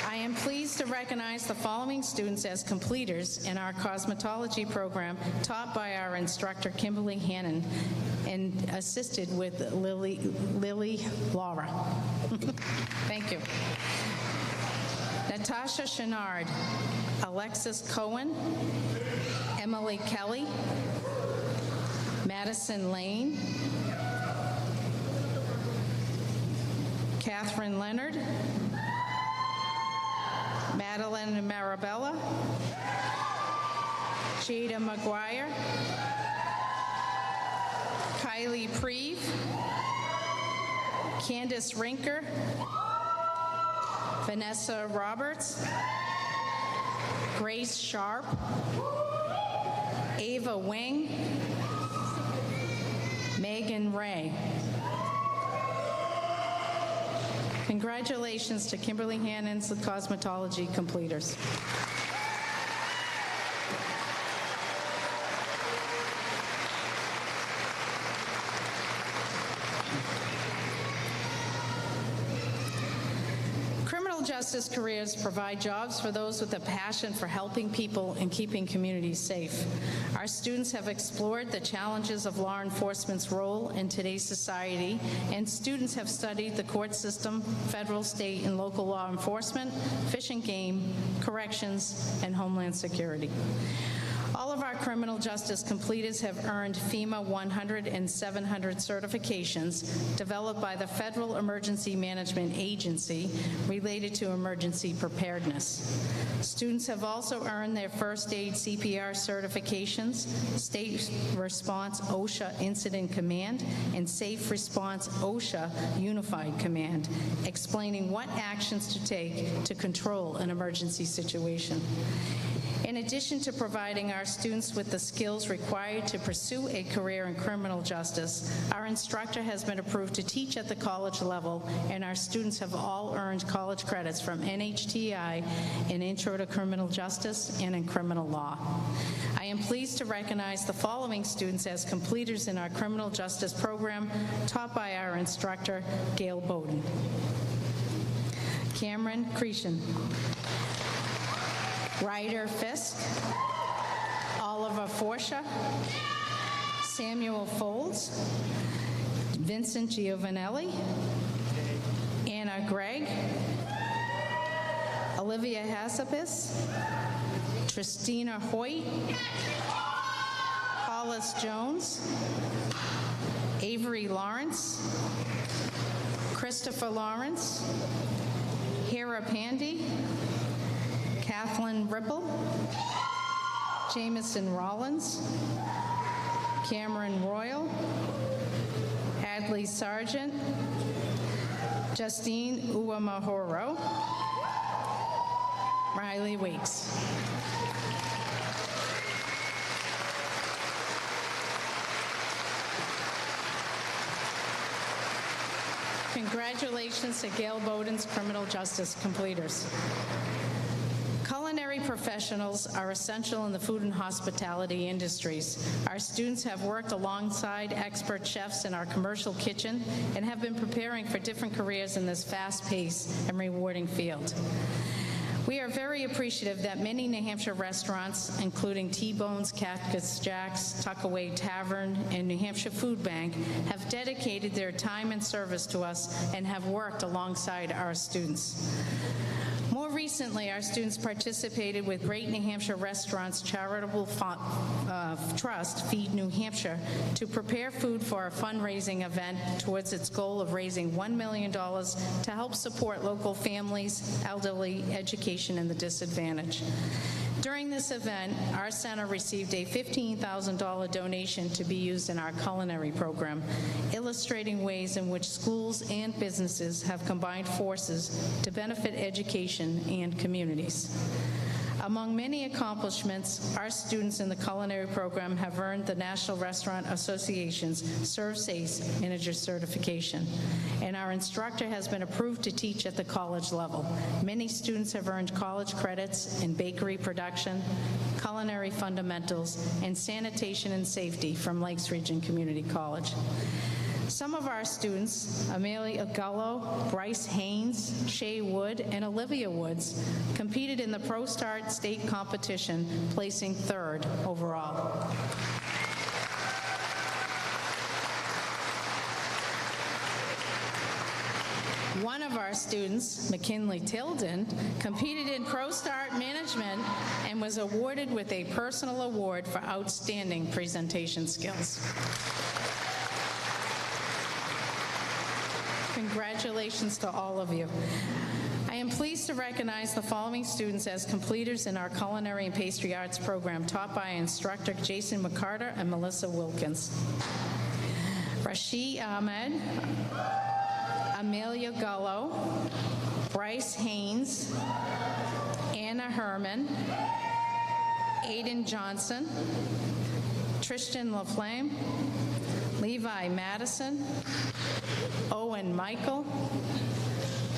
I am pleased to recognize the following students as completers in our cosmetology program taught by our instructor, Kimberly Hannon, and assisted with Lily Laura. Thank you. Natasha Chenard, Alexis Cohen, Emily Kelly, Madison Lane, Catherine Leonard, Madeline Marabella, Jada McGuire, Kylie Preeve, Candace Rinker, Vanessa Roberts, Grace Sharp, Ava Wing, Megan Ray. Congratulations to Kimberly Hannon's Cosmetology completers. Criminal justice careers provide jobs for those with a passion for helping people and keeping communities safe. Our students have explored the challenges of law enforcement's role in today's society, and students have studied the court system, federal, state, and local law enforcement, fish and game, corrections, and homeland security. All of our criminal justice completers have earned FEMA 100 and 700 certifications developed by the Federal Emergency Management Agency related to emergency preparedness. Students have also earned their first aid CPR certifications, State Response OSHA Incident Command, and Safe Response OSHA Unified Command, explaining what actions to take to control an emergency situation. In addition to providing our students with the skills required to pursue a career in criminal justice, our instructor has been approved to teach at the college level, and our students have all earned college credits from NHTI in Intro to Criminal Justice and in criminal law. I am pleased to recognize the following students as completers in our criminal justice program, taught by our instructor, Gail Bowden. Cameron Cretion, Ryder Fisk, Oliver Forsha, Samuel Folds, Vincent Giovanelli, Anna Gregg, Olivia Hassapis, Tristina Hoyt, Hollis Jones, Avery Lawrence, Christopher Lawrence, Hera Pandy, Kathleen Ripple, Jameson Rollins, Cameron Royal, Hadley Sargent, Justine Uwamahoro, Riley Weeks. Congratulations to Gail Bowden's criminal justice completers. Culinary professionals are essential in the food and hospitality industries. Our students have worked alongside expert chefs in our commercial kitchen and have been preparing for different careers in this fast-paced and rewarding field. We are very appreciative that many New Hampshire restaurants, including T-Bones, Cactus Jack's, Tuckaway Tavern, and New Hampshire Food Bank, have dedicated their time and service to us and have worked alongside our students. More recently, our students participated with Great New Hampshire Restaurants Charitable Trust, Feed New Hampshire, to prepare food for a fundraising event towards its goal of raising $1 million to help support local families, elderly, education, and the disadvantaged. During this event, our center received a $15,000 donation to be used in our culinary program, illustrating ways in which schools and businesses have combined forces to benefit education and communities. Among many accomplishments, our students in the culinary program have earned the National Restaurant Association's Serve Safe Manager certification, and our instructor has been approved to teach at the college level. Many students have earned college credits in bakery production, culinary fundamentals, and sanitation and safety from Lakes Region Community College. Some of our students, Amelia Gullo, Bryce Haynes, Shay Wood, and Olivia Woods, competed in the ProStart state competition, placing 3rd overall. One of our students, McKinley Tilden, competed in ProStart Management and was awarded with a personal award for outstanding presentation skills. Congratulations to all of you. I am pleased to recognize the following students as completers in our Culinary and Pastry Arts program, taught by instructor Jason McCarter and Melissa Wilkins. Rashid Ahmed, Amelia Gullo, Bryce Haynes, Anna Herman, Aiden Johnson, Tristan LaFlamme, Levi Madison, Owen Michael,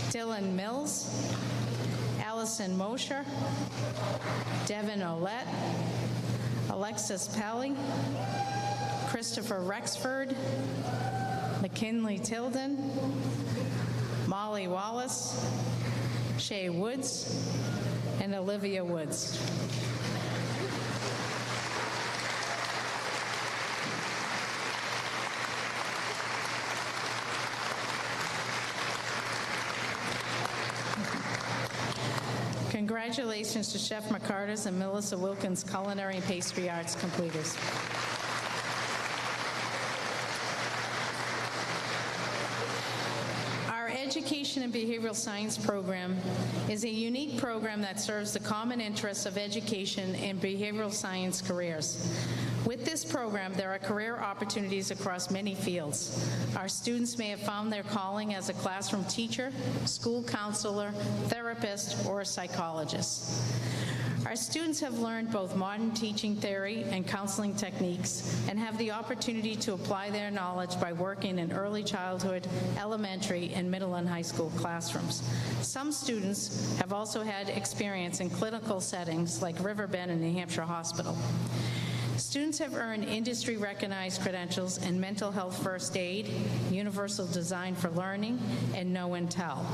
Dylan Mills, Allison Mosher, Devin Olette, Alexis Pelly, Christopher Rexford, McKinley Tilden, Molly Wallace, Shay Woods, and Olivia Woods. Congratulations to Chef McCarter's and Melissa Wilkins Culinary and Pastry Arts completers. Our Education and Behavioral Science program is a unique program that serves the common interests of education and behavioral science careers. With this program, there are career opportunities across many fields. Our students may have found their calling as a classroom teacher, school counselor, therapist, or a psychologist. Our students have learned both modern teaching theory and counseling techniques and have the opportunity to apply their knowledge by working in early childhood, elementary, and middle and high school classrooms. Some students have also had experience in clinical settings like Riverbend and New Hampshire Hospital. Students have earned industry-recognized credentials in mental health first aid, universal design for learning, and know and tell.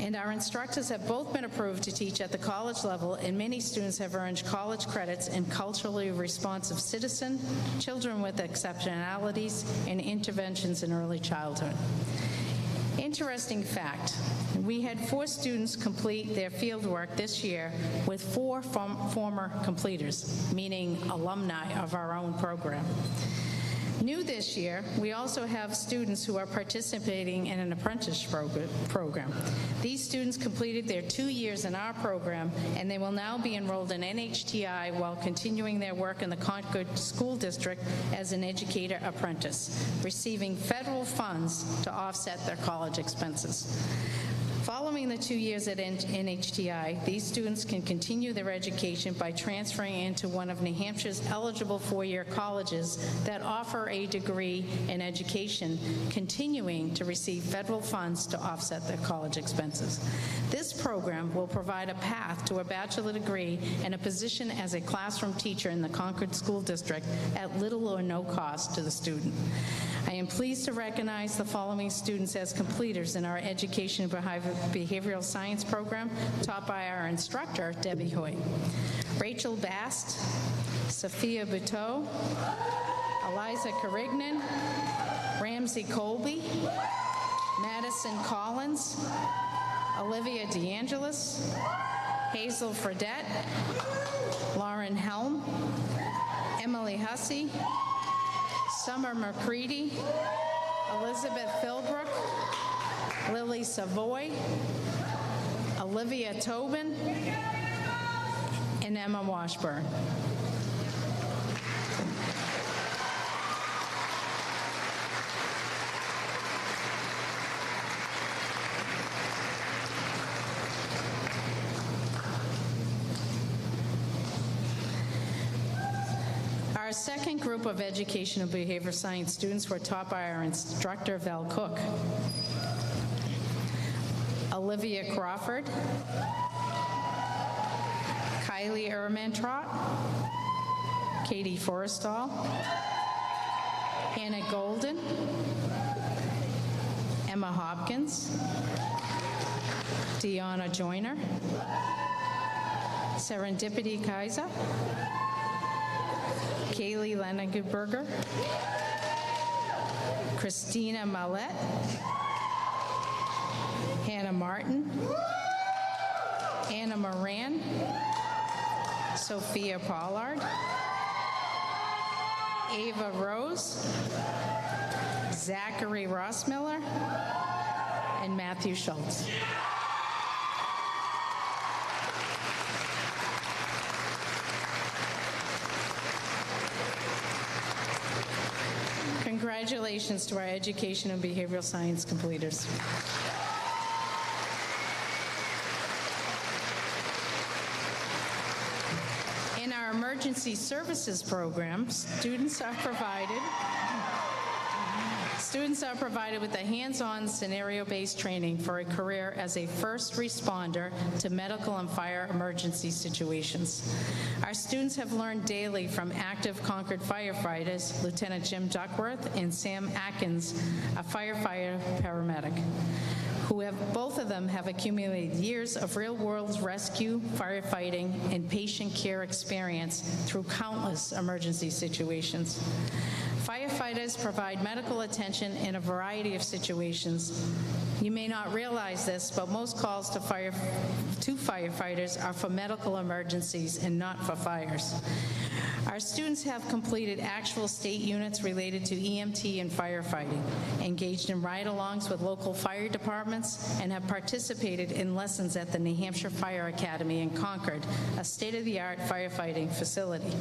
And our instructors have both been approved to teach at the college level, and many students have earned college credits in culturally responsive citizen, children with exceptionalities, and interventions in early childhood. Interesting fact, we had 4 students complete their fieldwork this year with 4 former completers, meaning alumni of our own program. New this year, we also have students who are participating in an apprentice program. These students completed their 2 years in our program, and they will now be enrolled in NHTI while continuing their work in the Concord School District as an educator apprentice, receiving federal funds to offset their college expenses. Following the 2 years at NHTI, these students can continue their education by transferring into one of New Hampshire's eligible 4-year colleges that offer a degree in education, continuing to receive federal funds to offset their college expenses. This program will provide a path to a bachelor degree and a position as a classroom teacher in the Concord School District at little or no cost to the student. I am pleased to recognize the following students as completers in our Education and Behavioral Science program, taught by our instructor, Debbie Hoyt. Rachel Bast, Sophia Buteau, Eliza Carignan, Ramsey Colby, Madison Collins, Olivia DeAngelis, Hazel Fredette, Lauren Helm, Emily Hussey, Summer McCready, Elizabeth Philbrook, Lily Savoy, Olivia Tobin, and Emma Washburn. Our second group of Education and Behavioral Science students were taught by our instructor, Val Cook. Olivia Crawford, Kylie Ermantrot, Katie Forrestal, Hannah Golden, Emma Hopkins, Deanna Joyner, Serendipity Kaiser, Kaylee Lennegenberger, Christina Mallette, Hannah Martin, Anna Moran, Sophia Pollard, Ava Rose, Zachary Rossmiller, and Matthew Schultz. Congratulations to our education and behavioral science completers. In our emergency services program, students are provided with a hands-on scenario-based training for a career as a first responder to medical and fire emergency situations. Our students have learned daily from active Concord firefighters, Lieutenant Jim Duckworth and Sam Atkins, a firefighter paramedic, both of them have accumulated years of real-world rescue, firefighting, and patient care experience through countless emergency situations. Firefighters provide medical attention in a variety of situations. You may not realize this, but most calls to firefighters are for medical emergencies and not for fires. Our students have completed actual state units related to EMT and firefighting, engaged in ride-alongs with local fire departments, and have participated in lessons at the New Hampshire Fire Academy in Concord, a state-of-the-art firefighting facility.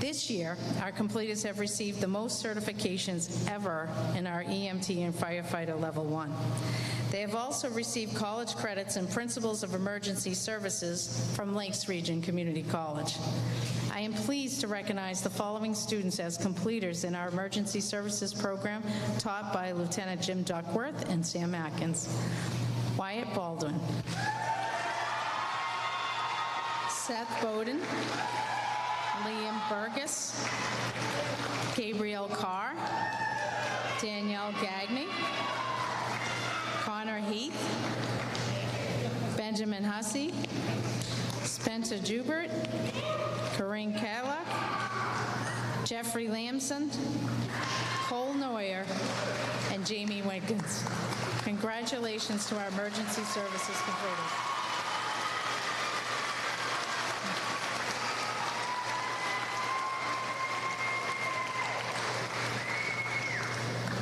This year, our completers have received the most certifications ever in our EMT and firefighter level 1. They have also received college credits in Principles of Emergency Services from Lakes Region Community College. I am pleased to recognize the following students as completers in our emergency services program taught by Lieutenant Jim Duckworth and Sam Atkins. Wyatt Baldwin, Seth Bowden, Liam Burgess, Gabriel Carr, Danielle Gagney, Connor Heath, Benjamin Hussey, Spencer Jubert, Corinne Kalak, Jeffrey Lamson, Cole Neuer, and Jamie Wiggins. Congratulations to our emergency services completers.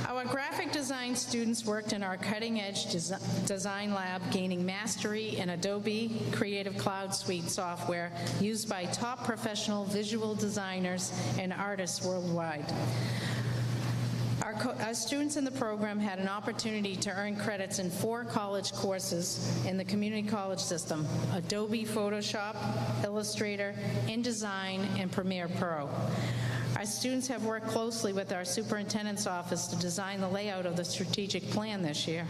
Our graphic design students worked in our cutting-edge design lab, gaining mastery in Adobe Creative Cloud Suite software used by top professional visual designers and artists worldwide. Our students in the program had an opportunity to earn credits in 4 college courses in the community college system: Adobe Photoshop, Illustrator, InDesign, and Premiere Pro. Our students have worked closely with our superintendent's office to design the layout of the strategic plan this year.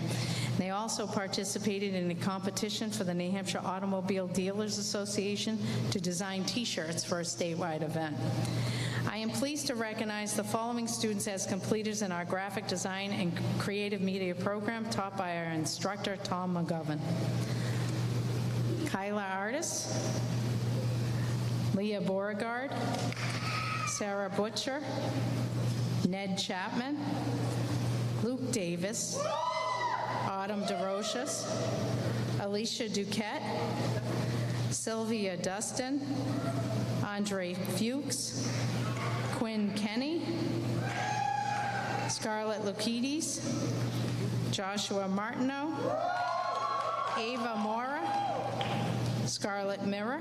They also participated in a competition for the New Hampshire Automobile Dealers Association to design T-shirts for a statewide event. I am pleased to recognize the following students as completers in our graphic design and creative media program taught by our instructor, Tom McGovern. Kyla Artis, Leah Beauregard, Sarah Butcher, Ned Chapman, Luke Davis, Autumn DeRochas, Alicia Duquette, Sylvia Dustin, Andre Fuchs, Quinn Kenny, Scarlett Lukides, Joshua Martineau, Ava Mora, Scarlett Miller,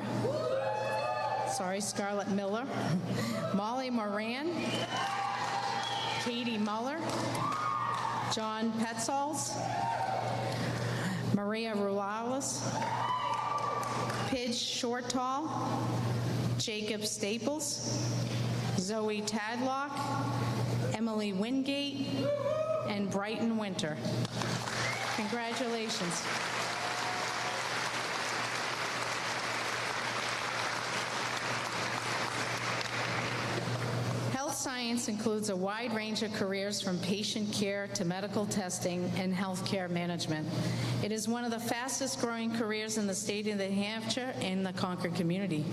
Molly Moran, Katie Muller, John Petzals, Maria Rulalis, Pidge Shortall, Jacob Staples, Zoe Tadlock, Emily Wingate, and Brighton Winter. Congratulations. Health science includes a wide range of careers from patient care to medical testing and healthcare management. It is one of the fastest growing careers in the state of New Hampshire and the Concord community.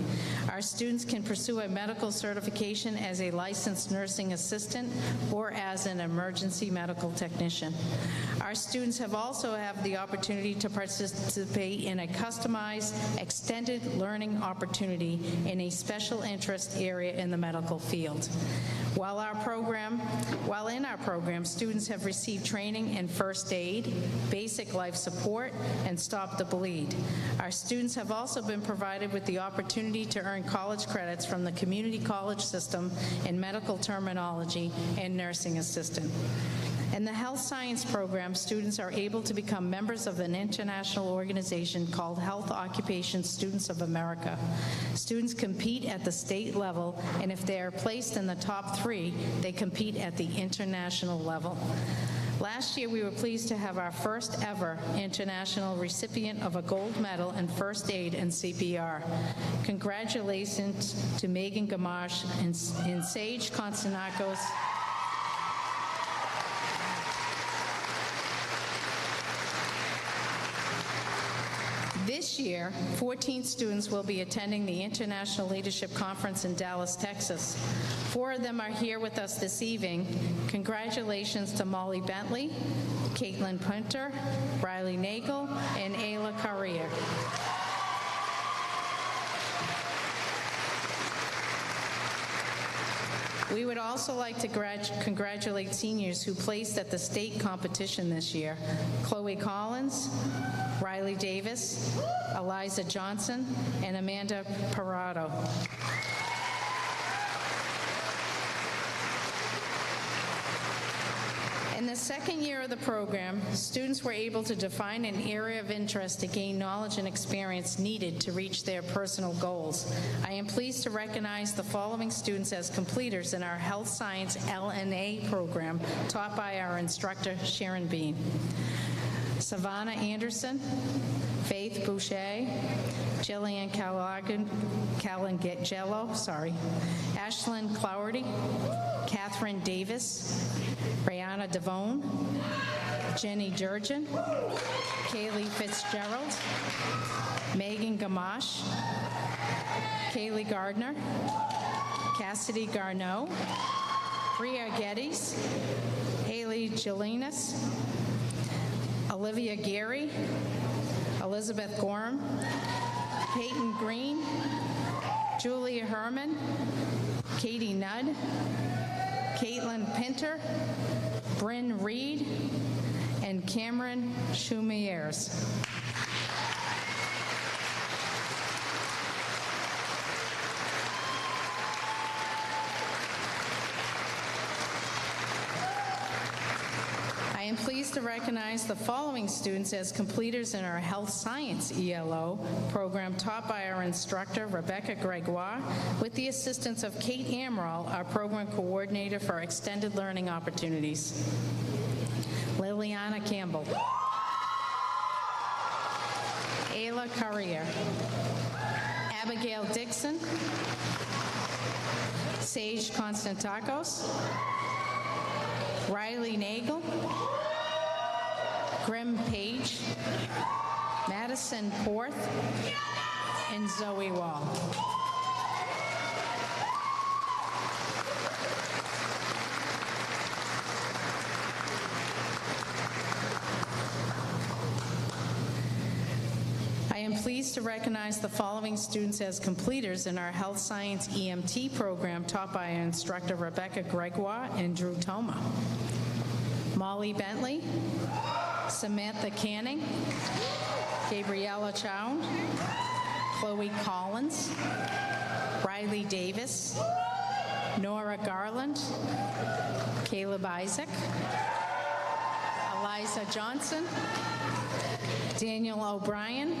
Our students can pursue a medical certification as a licensed nursing assistant or as an emergency medical technician. Our students have also have the opportunity to participate in a customized extended learning opportunity in a special interest area in the medical field. While While in our program, students have received training in first aid, basic life support, and stop the bleed. Our students have also been provided with the opportunity to earn college credits from the community college system in medical terminology and nursing assistant. In the health science program, students are able to become members of an international organization called Health Occupation Students of America. Students compete at the state level, and if they are placed in the top 3, they compete at the international level. Last year, we were pleased to have our first ever international recipient of a gold medal in first aid and CPR. Congratulations to Megan Gamache and Sage Konstantakos. This year, 14 students will be attending the International Leadership Conference in Dallas, Texas. 4 of them are here with us this evening. Congratulations to Molly Bentley, Caitlin Punter, Riley Nagel, and Ayla Carrier. We would also like to congratulate seniors who placed at the state competition this year. Chloe Collins, Riley Davis, Eliza Johnson, and Amanda Parado. In the second year of the program, students were able to define an area of interest to gain knowledge and experience needed to reach their personal goals. I am pleased to recognize the following students as completers in our Health Science LNA program, taught by our instructor, Sharon Bean. Savannah Anderson, Faith Boucher, Jillian Calangello, Ashlyn Clougherty, Catherine Davis, Brianna Devone, Jenny Durgin, Kaylee Fitzgerald, Megan Gamache, Kaylee Gardner, Cassidy Garneau, Rhea Geddes, Haley Jelinas, Olivia Gary, Elizabeth Gorham, Peyton Green, Julia Herman, Katie Nudd, Caitlin Pinter, Bryn Reed, and Cameron Schumieres. I am pleased to recognize the following students as completers in our Health Science ELO program, taught by our instructor, Rebecca Gregoire, with the assistance of Kate Amaral, our program coordinator for extended learning opportunities. Liliana Campbell, Ayla Carrier, Abigail Dixon, Sage Konstantakos, Riley Nagel, Grim Page, Madison Porth, and Zoe Wall. I am pleased to recognize the following students as completers in our Health Science EMT program, taught by our instructor Rebecca Gregoire and Drew Toma. Molly Bentley, Samantha Canning, Gabriella Chow, Chloe Collins, Riley Davis, Nora Garland, Caleb Isaac, Eliza Johnson, Daniel O'Brien,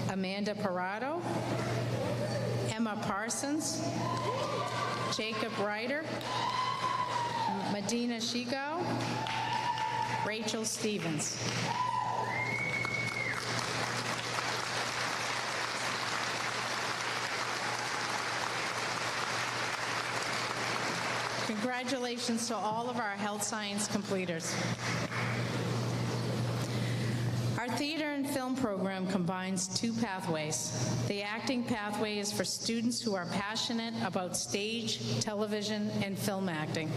Amanda Parado, Emma Parsons, Jacob Ryder, Medina Shigo, Rachel Stevens. Congratulations to all of our health science completers. Our theater and Film program combines two pathways. The acting pathway is for students who are passionate about stage, television, and film acting.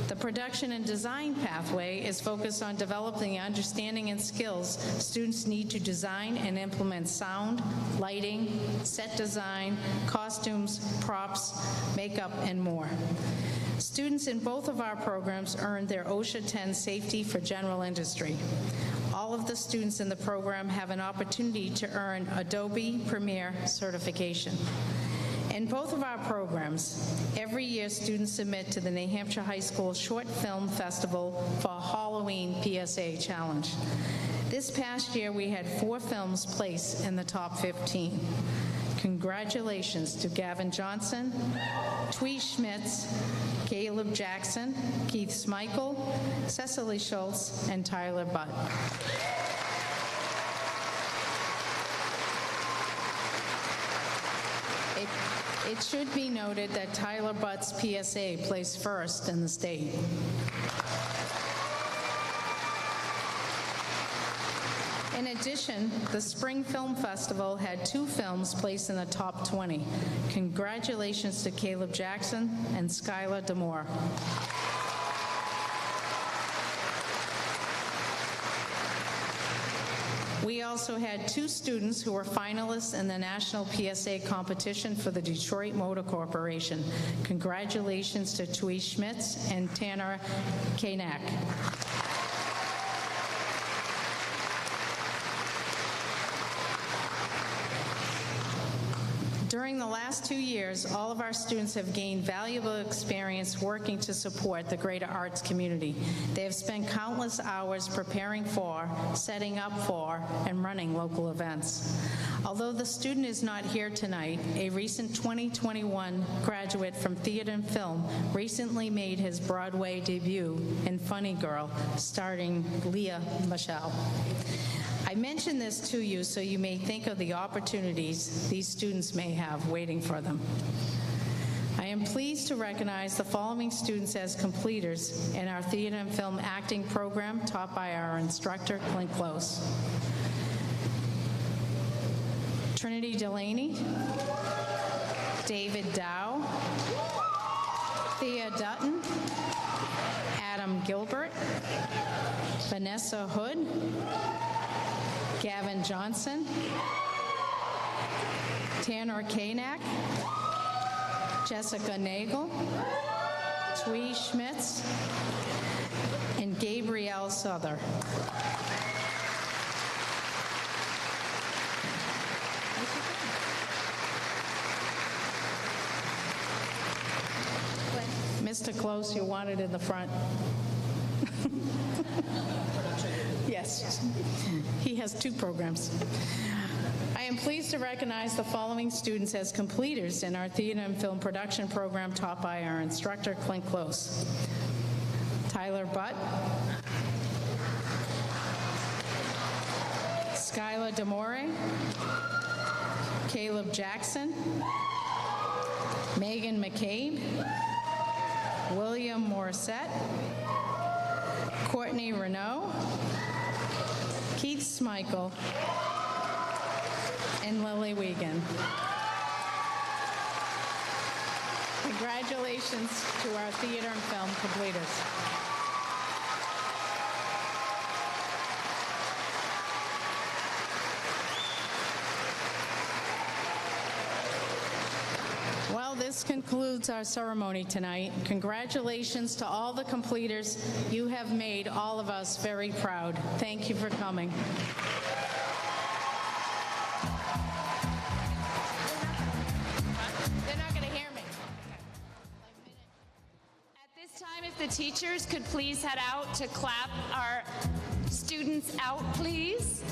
The production and design pathway is focused on developing the understanding and skills students need to design and implement sound, lighting, set design, costumes, props, makeup, and more. Students in both of our programs earned their OSHA 10 Safety for General Industry. All of the students in the program have an opportunity to earn Adobe Premiere certification. In both of our programs, every year students submit to the New Hampshire High School Short Film Festival for a Halloween PSA challenge. This past year, we had 4 films placed in the top 15. Congratulations to Gavin Johnson, Twee Schmitz, Caleb Jackson, Keith Smeichel, Cecily Schultz, and Tyler Butt. It should be noted that Tyler Butt's PSA placed first in the state. In addition, the Spring Film Festival had 2 films placed in the top 20. Congratulations to Caleb Jackson and Skylar Demore. We also had 2 students who were finalists in the National PSA competition for the Detroit Motor Corporation. Congratulations to Twee Schmitz and Tanner Kanak. During the last 2 years, all of our students have gained valuable experience working to support the greater arts community. They have spent countless hours preparing for, setting up for, and running local events. Although the student is not here tonight, a recent 2021 graduate from theater and film recently made his Broadway debut in Funny Girl, starring Leah Michelle. I mention this to you so you may think of the opportunities these students may have waiting for them. I am pleased to recognize the following students as completers in our theater and film acting program taught by our instructor, Clint Close. Trinity Delaney, David Dow, Thea Dutton, Adam Gilbert, Vanessa Hood, Gavin Johnson, Tanner Kanak, Jessica Nagel, Twee Schmitz, and Gabrielle Souther. Mr. Close, you wanted in the front. Yes, he has 2 programs. I am pleased to recognize the following students as completers in our theater and film production program taught by our instructor, Clint Close. Tyler Butt, Skylar Demore, Caleb Jackson, Megan McCabe, William Morissette, Courtney Renault, Keith Smeichel, and Lily Wiegand. Congratulations to our theater and film completers. Well, this concludes our ceremony tonight. Congratulations to all the completers. You have made all of us very proud. Thank you for coming. They're not going to hear me. At this time, if the teachers could please head out to clap our students out, please.